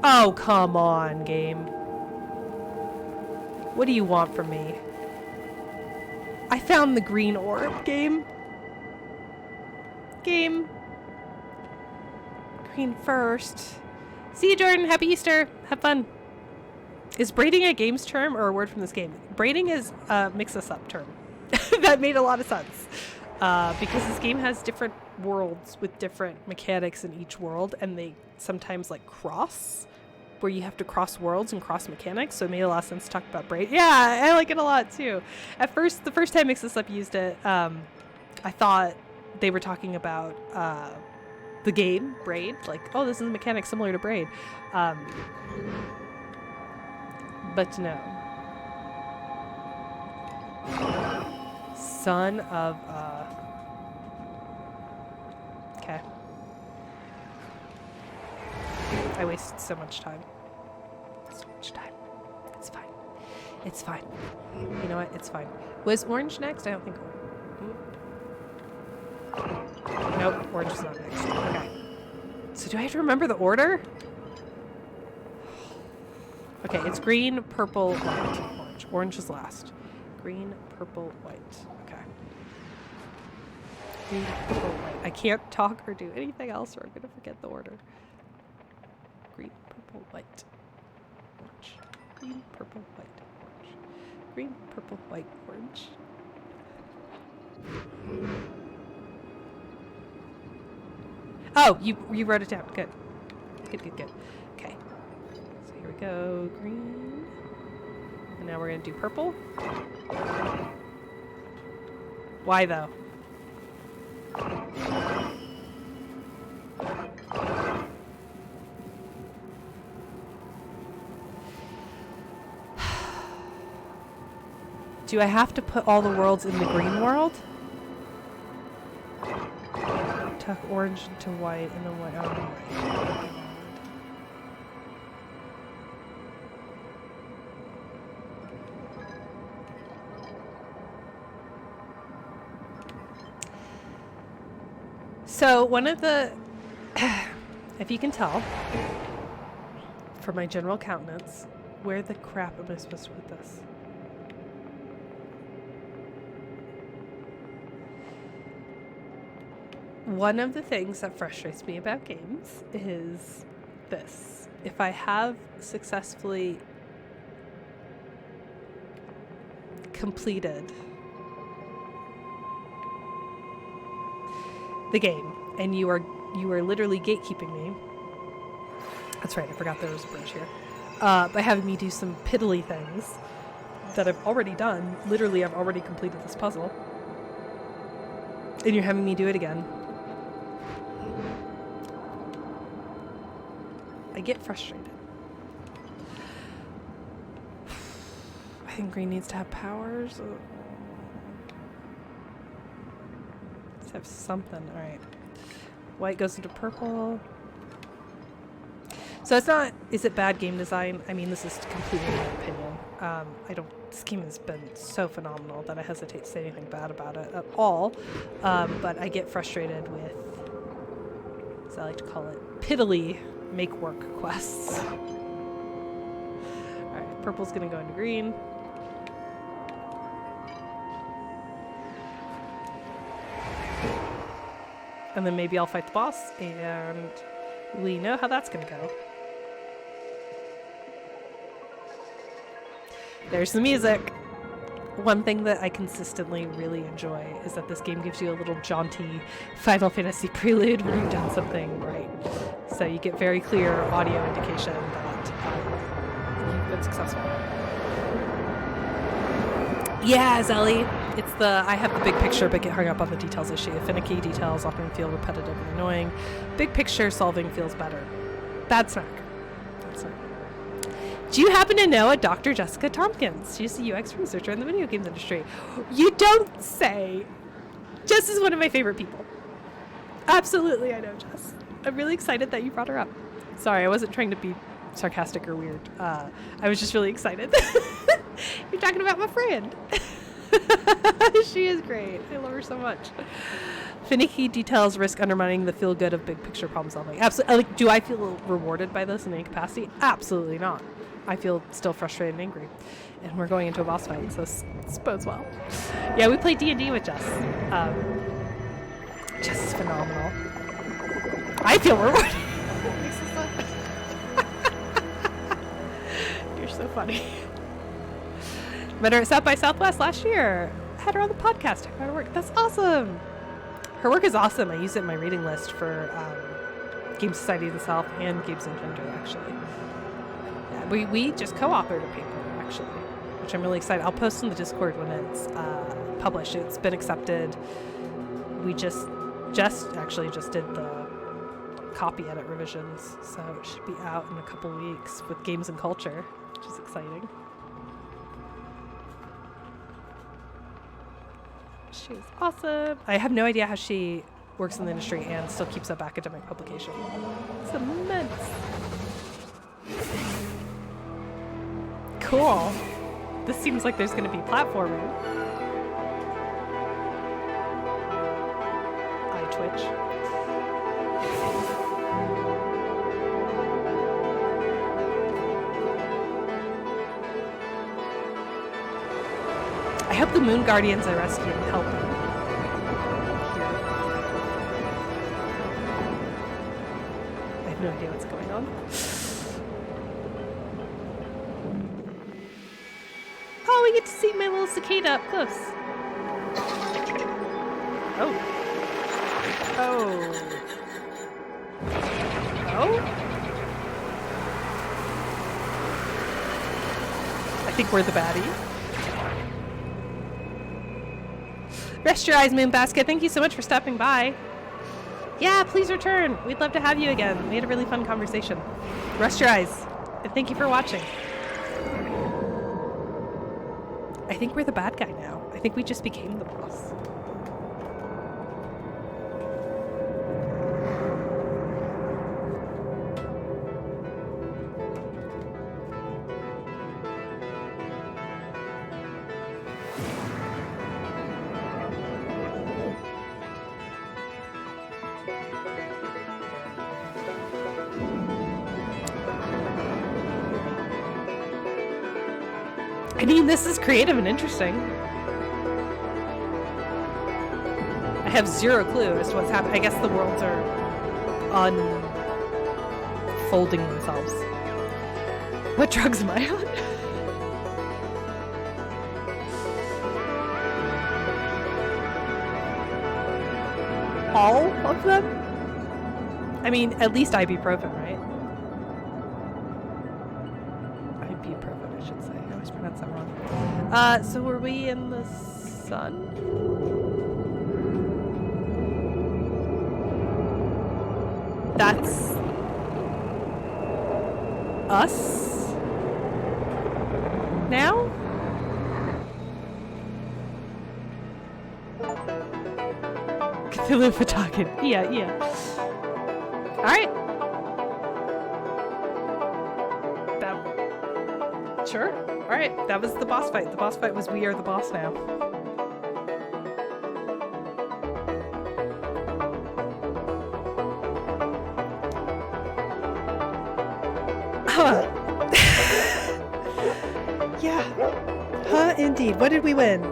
Oh, come on, game. What do you want from me? I found the green orb, game. Game. Green first. See you, Jordan. Happy Easter. Have fun. Is braiding a games term or a word from this game? Braiding is a mix-us-up term. That made a lot of sense. Because this game has different worlds with different mechanics in each world, and they sometimes like cross, where you have to cross worlds and cross mechanics, so it made a lot of sense to talk about braid. Yeah, I like it a lot too. At first, the first time Mix-Us-Up used it, I thought they were talking about the game, Braid, like, oh, this is a mechanic similar to Braid. But no. Son of okay. I wasted so much time. So much time. It's fine. It's fine. You know what? It's fine. Was orange next? I don't think. Nope, orange is not next. Okay. So do I have to remember the order? Okay, it's green, purple, white, orange. Orange is last. Green, purple, white. Okay. Green, purple, white. I can't talk or do anything else or I'm going to forget the order. Green, purple, white, orange. Green, purple, white, orange. Green, purple, white, orange. Oh, you wrote it down. Good. Good, good, good. Okay. So here we go. Green. And now we're going to do purple. Why, though? Do I have to put all the worlds in the green world? Tuck orange into white and then white. Oh, right. So one of the, if you can tell from my general countenance, where the crap am I supposed to put this? One of the things that frustrates me about games is this. If I have successfully completed the game and you are literally gatekeeping me. That's right, I forgot there was a bridge here. By having me do some piddly things that I've already done. Literally, I've already completed this puzzle. And you're having me do it again. I get frustrated. I think green needs to have powers. Let's have something. Alright. White goes into purple. So it's not, is it bad game design? I mean, this is completely my opinion. This game has been so phenomenal that I hesitate to say anything bad about it at all. But I get frustrated with, as I like to call it, piddly make work quests. Alright, purple's gonna go into green. And then maybe I'll fight the boss, and we know how that's gonna go. There's the music. One thing that I consistently really enjoy is that this game gives you a little jaunty Final Fantasy prelude where you've done something right. So you get very clear audio indication that you've been successful. Yeah, Zelly. I have the big picture but get hung up on the details issue. Finicky details often feel repetitive and annoying. Big picture solving feels better. Bad snack. Do you happen to know a Dr. Jessica Tompkins? She's a UX researcher in the video games industry. You don't say. Jess is one of my favorite people. Absolutely, I know Jess. I'm really excited that you brought her up. Sorry, I wasn't trying to be sarcastic or weird. I was just really excited. You're talking about my friend. She is great. I love her so much. Finicky details risk undermining the feel good of big picture problem solving. Absolutely. Like, do I feel rewarded by this in any capacity? Absolutely not. I feel still frustrated and angry. And we're going into a boss fight, so this bodes well. Yeah, we play D&D with Jess. Jess is phenomenal. I feel rewarded. You're so funny. Met her at South by Southwest last year. Had her on the podcast. Talk about her work. That's awesome. Her work is awesome. I use it in my reading list for Game Society of the South and Games Engender, actually. Yeah, we just co-authored a paper, actually, which I'm really excited. I'll post in the Discord when it's published. It's been accepted. We just did the copy edit revisions, so it should be out in a couple weeks with Games and Culture, which is exciting. She's awesome. I have no idea how she works in the industry and still keeps up academic publication. It's immense. Cool. This seems like there's going to be platforming. I twitch. I hope the Moon Guardians I rescued help me. I have no idea what's going on. Oh, we get to see my little cicada up close. Oh. Oh. Oh? I think we're the baddie. Rest your eyes, Moonbasket. Thank you so much for stopping by. Yeah, please return. We'd love to have you again. We had a really fun conversation. Rest your eyes. And thank you for watching. I think we're the bad guy now. I think we just became the boss. I mean, this is creative and interesting. I have zero clue as to what's happening. I guess the worlds are unfolding themselves. What drugs am I on? All of them? I mean, at least ibuprofen, right? Ibuprofen, I should say. I always pronounce that wrong. So were we in the sun? That's us now? Cthulhu Fatagan. Yeah. Alright. Sure. Alright, that was the boss fight. The boss fight was we are the boss now. Huh. Yeah. Huh, indeed. What did we win?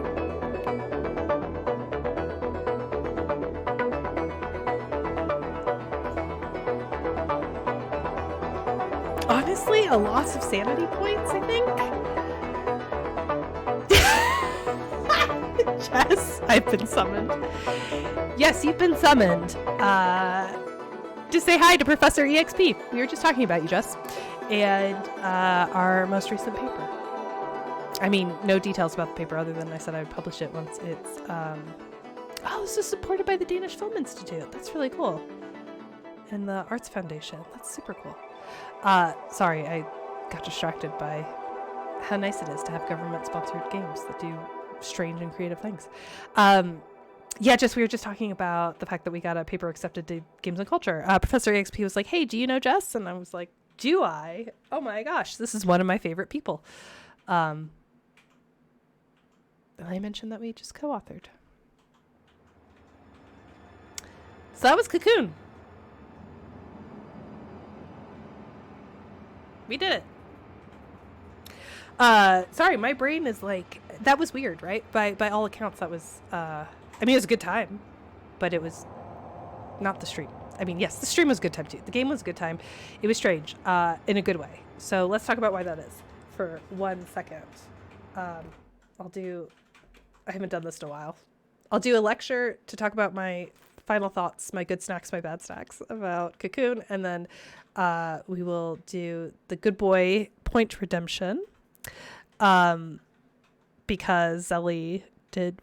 Honestly, a loss of sanity points, I think? Jess, I've been summoned. Yes, you've been summoned. To say hi to Professor EXP. We were just talking about you, Jess. And our most recent paper. I mean, no details about the paper other than I said I would publish it once it's, this is supported by the Danish Film Institute. That's really cool. And the Arts Foundation. That's super cool. Sorry, I got distracted by how nice it is to have government-sponsored games that do strange and creative things. We were just talking about the fact that we got a paper accepted to Games and Culture. Professor EXP was like, hey, do you know Jess? And I was like, do I? Oh my gosh, this is one of my favorite people. And I mentioned that we just co-authored. So that was Cocoon. We did it. Sorry, my brain is like, that was weird, right? By all accounts, that was, it was a good time, but it was not the stream. I mean, yes, the stream was a good time too. The game was a good time. It was strange, in a good way. So let's talk about why that is for 1 second. I haven't done this in a while. I'll do a lecture to talk about my final thoughts, my good snacks, my bad snacks about Cocoon, and then we will do the good boy point redemption, because Zelly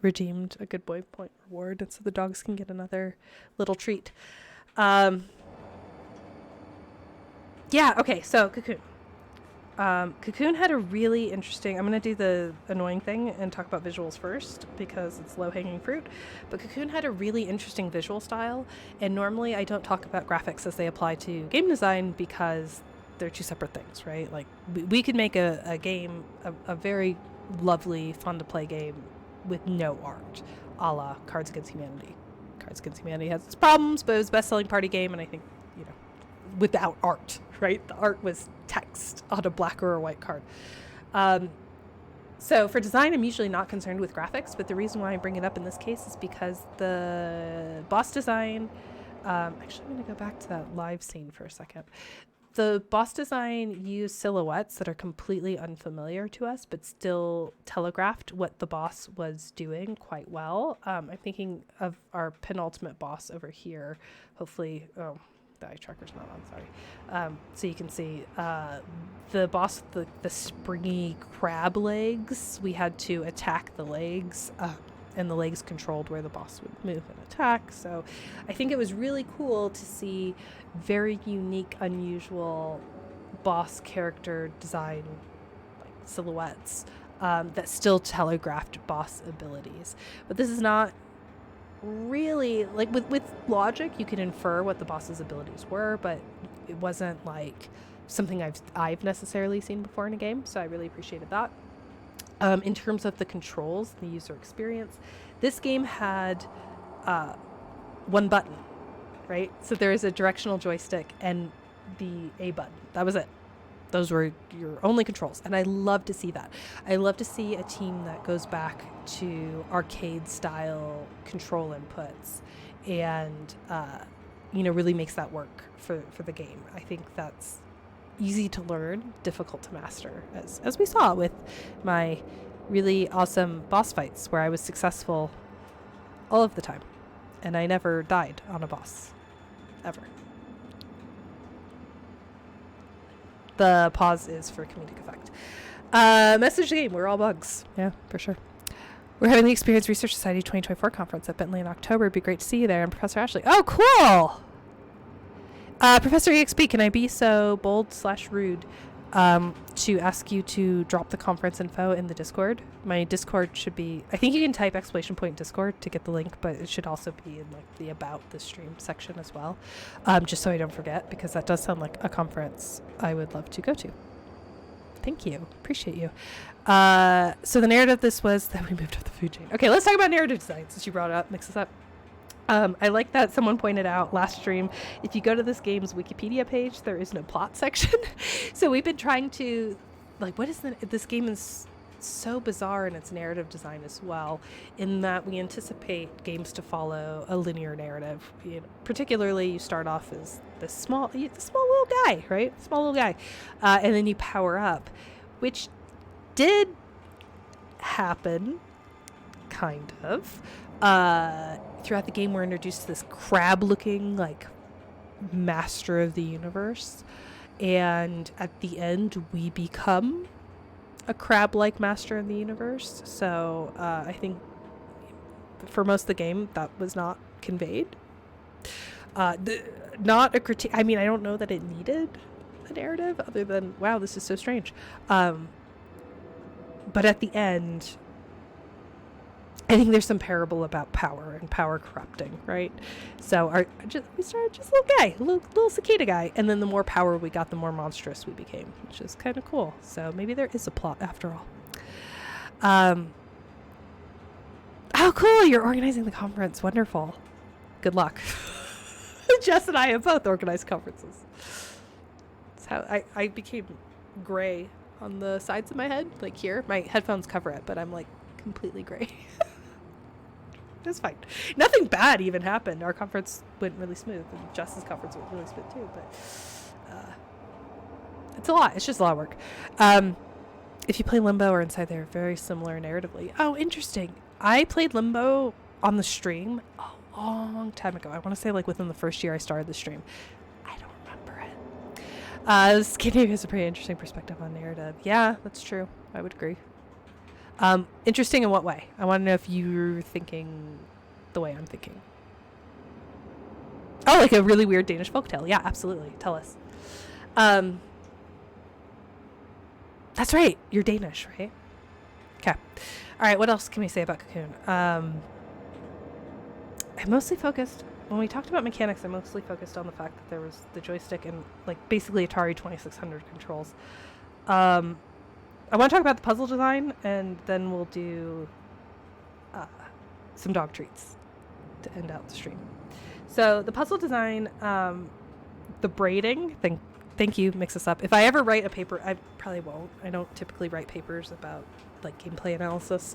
redeemed a good boy point reward, and so the dogs can get another little treat. Okay, so Cocoon. Cocoon had a really interesting, I'm going to do the annoying thing and talk about visuals first because it's low-hanging fruit, but Cocoon had a really interesting visual style, and normally I don't talk about graphics as they apply to game design because they're two separate things, right? Like, we could make a game, a very lovely, fun-to-play game with no art, a la Cards Against Humanity. Cards Against Humanity has its problems, but it was a best-selling party game, and I think, without art, right? The art was text on a black or a white card. So for design, I'm usually not concerned with graphics, but the reason why I bring it up in this case is because the boss design, actually I'm going to go back to that live scene for a second. The boss design used silhouettes that are completely unfamiliar to us, but still telegraphed what the boss was doing quite well. I'm thinking of our penultimate boss over here. Hopefully, the eye tracker's not on, sorry. So you can see the boss with the springy crab legs. We had to attack the legs, and the legs controlled where the boss would move and attack. So I think it was really cool to see very unique, unusual boss character design, like silhouettes, that still telegraphed boss abilities. But this is not really, like, with logic you can infer what the boss's abilities were, but it wasn't like something I've necessarily seen before in a game, so I really appreciated that. In terms of the controls, the user experience, this game had one button, right? So there is a directional joystick and the A button. That was it. Those were your only controls. And I love to see that. I love to see a team that goes back to arcade style control inputs and, really makes that work for the game. I think that's easy to learn, difficult to master, as we saw with my really awesome boss fights where I was successful all of the time. And I never died on a boss. Ever. The pause is for comedic effect. Message the game. We're all bugs. Yeah, for sure. We're having the Experience Research Society 2024 conference at Bentley in October. It'd be great to see you there. And Professor Ashley. Oh, cool! Professor EXP, can I be so bold/rude to ask you to drop the conference info in the Discord? My Discord should be, I think you can type ! Discord to get the link, but it should also be in like the About the Stream section as well, just so I don't forget, because that does sound like a conference I would love to go to. Thank you. Appreciate you. So the narrative of this was that we moved up the food chain. Okay, let's talk about narrative design since you brought it up. Mix this up. I like that someone pointed out last stream, if you go to this game's Wikipedia page, there is no plot section. So we've been trying to, like, this game is so bizarre in its narrative design as well, in that we anticipate games to follow a linear narrative. Particularly, you start off as the small little guy, right? Small little guy. And then you power up, which did happen, kind of. Throughout the game, we're introduced to this crab-looking, like, master of the universe. And at the end, we become a crab-like master in the universe. So I think for most of the game that was not conveyed. Not a critique. I mean, I don't know that it needed a narrative other than, wow, this is so strange. But at the end, I think there's some parable about power and power corrupting, right? So we started just a little guy, little cicada guy, and then the more power we got, the more monstrous we became, which is kind of cool. So maybe there is a plot after all. Oh, cool! You're organizing the conference. Wonderful. Good luck. Jess and I have both organized conferences. That's how I became gray on the sides of my head, like here. My headphones cover it, but I'm like completely gray. It's fine. Nothing bad even happened. Our conference went really smooth, and Jess's conference went really smooth too. But it's a lot. It's just a lot of work. If you play Limbo or Inside, they're very similar narratively. Oh, interesting. I played Limbo on the stream a long time ago. I want to say like within the first year I started the stream. I don't remember it. Skinny has a pretty interesting perspective on narrative. Yeah, that's true. I would agree. Interesting in what way? I want to know if you're thinking the way I'm thinking. Oh, like a really weird Danish folktale. Yeah, absolutely. Tell us. That's right. You're Danish, right? Okay. All right. What else can we say about Cocoon? I mostly focused, when we talked about mechanics, I mostly focused on the fact that there was the joystick and like basically Atari 2600 controls. I want to talk about the puzzle design, and then we'll do some dog treats to end out the stream. So the puzzle design, the braiding, thank you, mix this up. If I ever write a paper, I probably won't. I don't typically write papers about like gameplay analysis,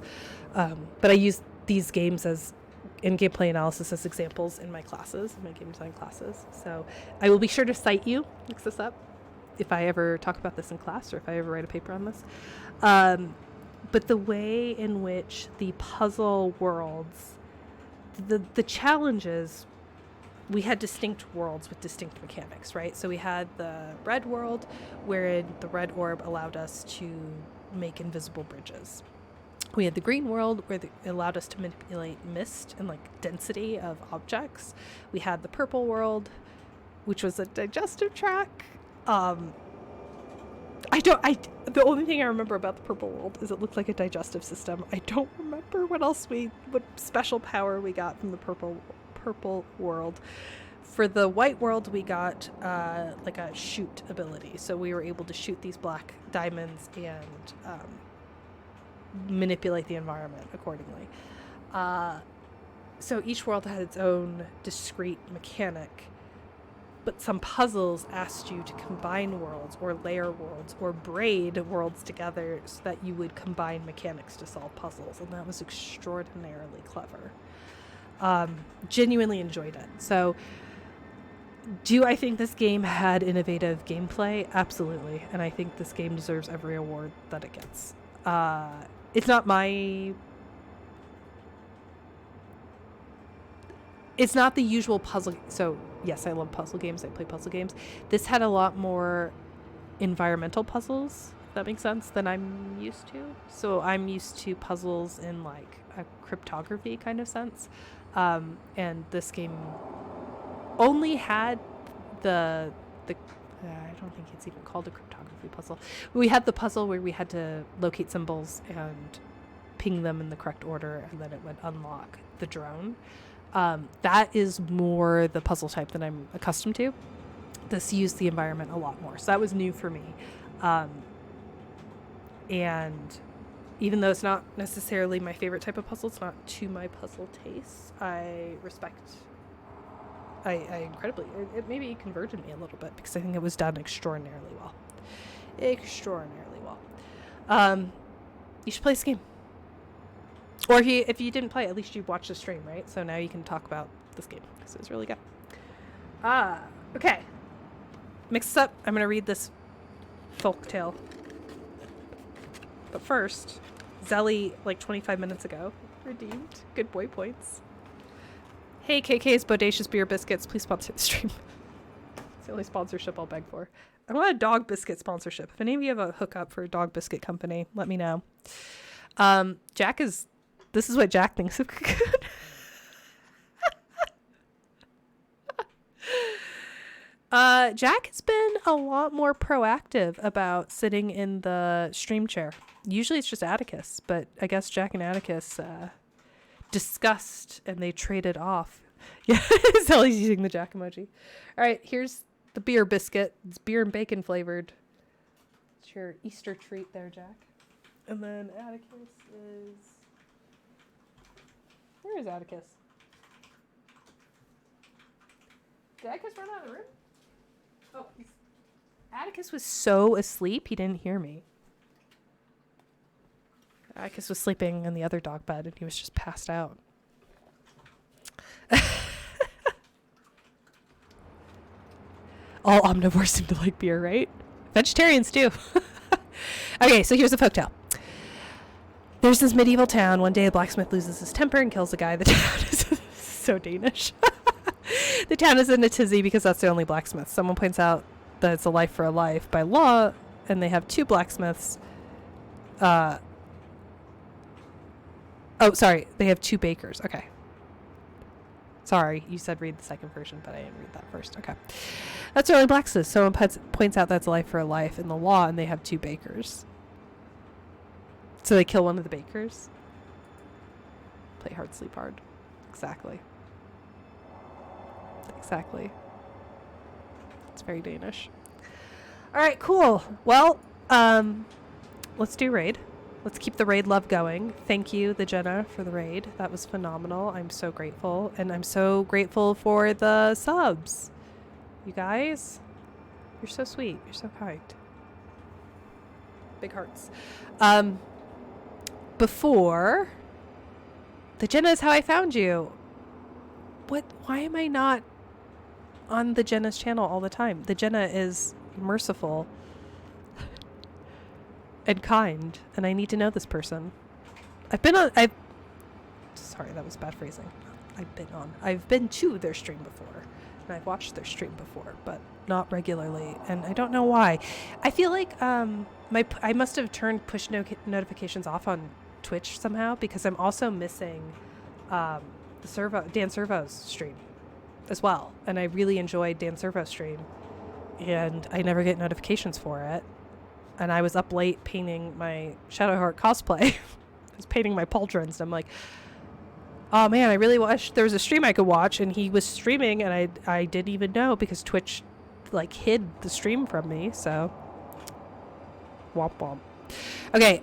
but I use these games in gameplay analysis as examples in my classes, in my game design classes. So I will be sure to cite you, mix this up, if I ever talk about this in class or if I ever write a paper on this. But the way in which the puzzle worlds, the challenges, we had distinct worlds with distinct mechanics, right? So we had the red world, wherein the red orb allowed us to make invisible bridges. We had the green world, where it allowed us to manipulate mist and like density of objects. We had the purple world, which was a digestive track. The only thing I remember about the purple world is it looked like a digestive system. I don't remember what special power we got from the purple world. For the white world, we got like a shoot ability. So we were able to shoot these black diamonds and manipulate the environment accordingly. So each world had its own discrete mechanic. But some puzzles asked you to combine worlds or layer worlds or braid worlds together so that you would combine mechanics to solve puzzles. And that was extraordinarily clever. Genuinely enjoyed it. So do I think this game had innovative gameplay? Absolutely. And I think this game deserves every award that it gets. It's not it's not the usual puzzle. So yes, I love puzzle games. I play puzzle games. This had a lot more environmental puzzles, if that makes sense, than I'm used to. So I'm used to puzzles in like a cryptography kind of sense. And this game only had the I don't think it's even called a cryptography puzzle. We had the puzzle where we had to locate symbols and ping them in the correct order, and then it would unlock the drone. That is more the puzzle type that I'm accustomed to. This used the environment a lot more. So that was new for me. And even though it's not necessarily my favorite type of puzzle, it's not to my puzzle tastes, I incredibly, it maybe converted me a little bit because I think it was done extraordinarily well. You should play this game. Or if you didn't play, at least you watched the stream, right? So now you can talk about this game because it was really good. Okay. Mix this up. I'm going to read this folk tale. But first, Zelly, like 25 minutes ago, redeemed good boy points. Hey, KK's Bodacious Beer Biscuits, please sponsor the stream. It's the only sponsorship I'll beg for. I want a dog biscuit sponsorship. If any of you have a hookup for a dog biscuit company, let me know. This is what Jack thinks of Cocoon. Jack has been a lot more proactive about sitting in the stream chair. Usually it's just Atticus, but I guess Jack and Atticus discussed and they traded off. Yeah, Sally's using the Jack emoji. All right, here's the beer biscuit. It's beer and bacon flavored. It's your Easter treat there, Jack. And then Atticus is... Where is Atticus? Did Atticus run out of the room? Oh, Atticus was so asleep he didn't hear me. Atticus was sleeping in the other dog bed and he was just passed out. All omnivores seem to like beer, right? Vegetarians too. Okay, so here's a folktale. There's this medieval town. One day a blacksmith loses his temper and kills a guy. The town is so Danish. The town is in a tizzy because that's the only blacksmith. Someone points out that it's a life for a life by law, and they have two blacksmiths. They have two bakers. Okay. Sorry, you said read the second version, but I didn't read that first. Okay. That's the only blacksmith. Someone points out that's a life for a life in the law, and they have two bakers. So they kill one of the bakers. Play hard, sleep hard. Exactly. It's very Danish. All right, cool. Well, let's do raid. Let's keep the raid love going. Thank you, the Jenna, for the raid. That was phenomenal. I'm so grateful. And I'm so grateful for the subs. You guys, you're so sweet. You're so kind. Big hearts. Before, the Jenna is how I found you. Why am I not on the Jenna's channel all the time? The Jenna is merciful and kind, and I need to know this person. Sorry, that was bad phrasing. I've been to their stream before, and I've watched their stream before, but not regularly, and I don't know why. I feel like I must have turned push notifications off on Twitch somehow, because I'm also missing Dan Servo's stream as well, and I really enjoyed Dan Servo's stream, and I never get notifications for it. And I was up late painting my Shadowheart cosplay. I was painting my pauldrons, and I'm like, oh man, I really wish there was a stream I could watch, and he was streaming, and I didn't even know because Twitch like hid the stream from me. So womp womp. Okay,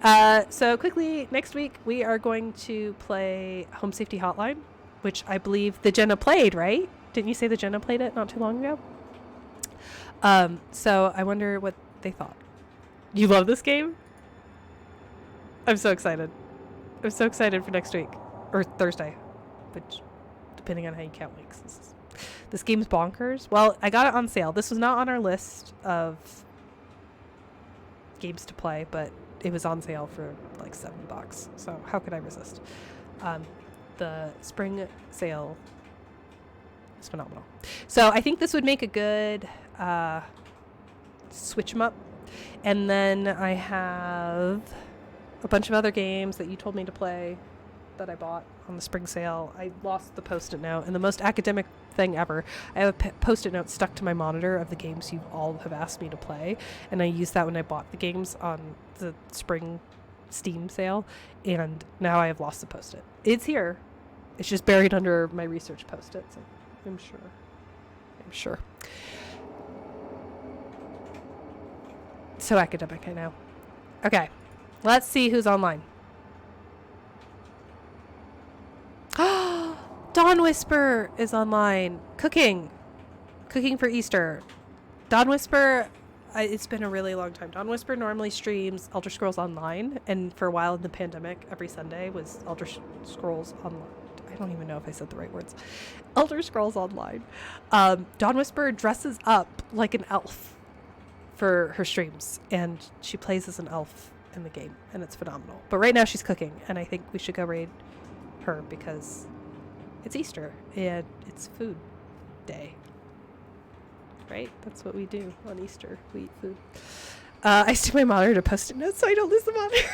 so quickly, next week we are going to play Home Safety Hotline, which I believe the Jenna played, right? Didn't you say the Jenna played it not too long ago? So I wonder what they thought. You love this game? I'm so excited. I'm so excited for next week. Or Thursday. Which, depending on how you count weeks. This game's bonkers. Well, I got it on sale. This was not on our list of games to play, but it was on sale for like $7. So how could I resist? The spring sale is phenomenal. So I think this would make a good switch 'em up. And then I have a bunch of other games that you told me to play that I bought on the spring sale. I lost the Post-it note, and the most academic thing ever, I have a Post-it note stuck to my monitor of the games you all have asked me to play, and I used that when I bought the games on the spring Steam sale, and now I have lost the Post-it. It's here. It's just buried under my research Post-it, so I'm sure. So academic, I know. Okay, let's see who's online. Dawn Whisper is online. Cooking for Easter. Dawn Whisper, it's been a really long time. Dawn Whisper normally streams Elder Scrolls Online, and for a while in the pandemic, every Sunday was Elder Scrolls Online. I don't even know if I said the right words. Elder Scrolls Online. Dawn Whisper dresses up like an elf for her streams, and she plays as an elf in the game, and it's phenomenal. But right now she's cooking, and I think we should go raid her because it's Easter and it's food day. right? That's what we do on Easter. We eat food. I stick my monitor to Post-it notes so I don't lose the monitor.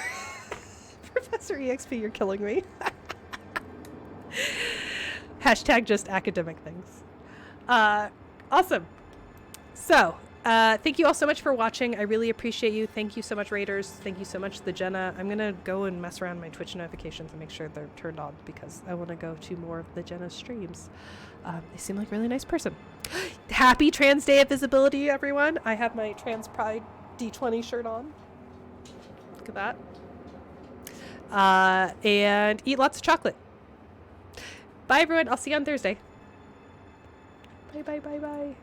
Professor EXP, you're killing me. Hashtag just academic things. Awesome. So, thank you all so much for watching. I really appreciate you. Thank you so much, Raiders. Thank you so much, the Jenna. I'm going to go and mess around my Twitch notifications and make sure they're turned on because I want to go to more of the Jenna streams. They seem like a really nice person. Happy Trans Day of Visibility, everyone. I have my Trans Pride D20 shirt on. Look at that. And eat lots of chocolate. Bye, everyone. I'll see you on Thursday. Bye, bye, bye, bye.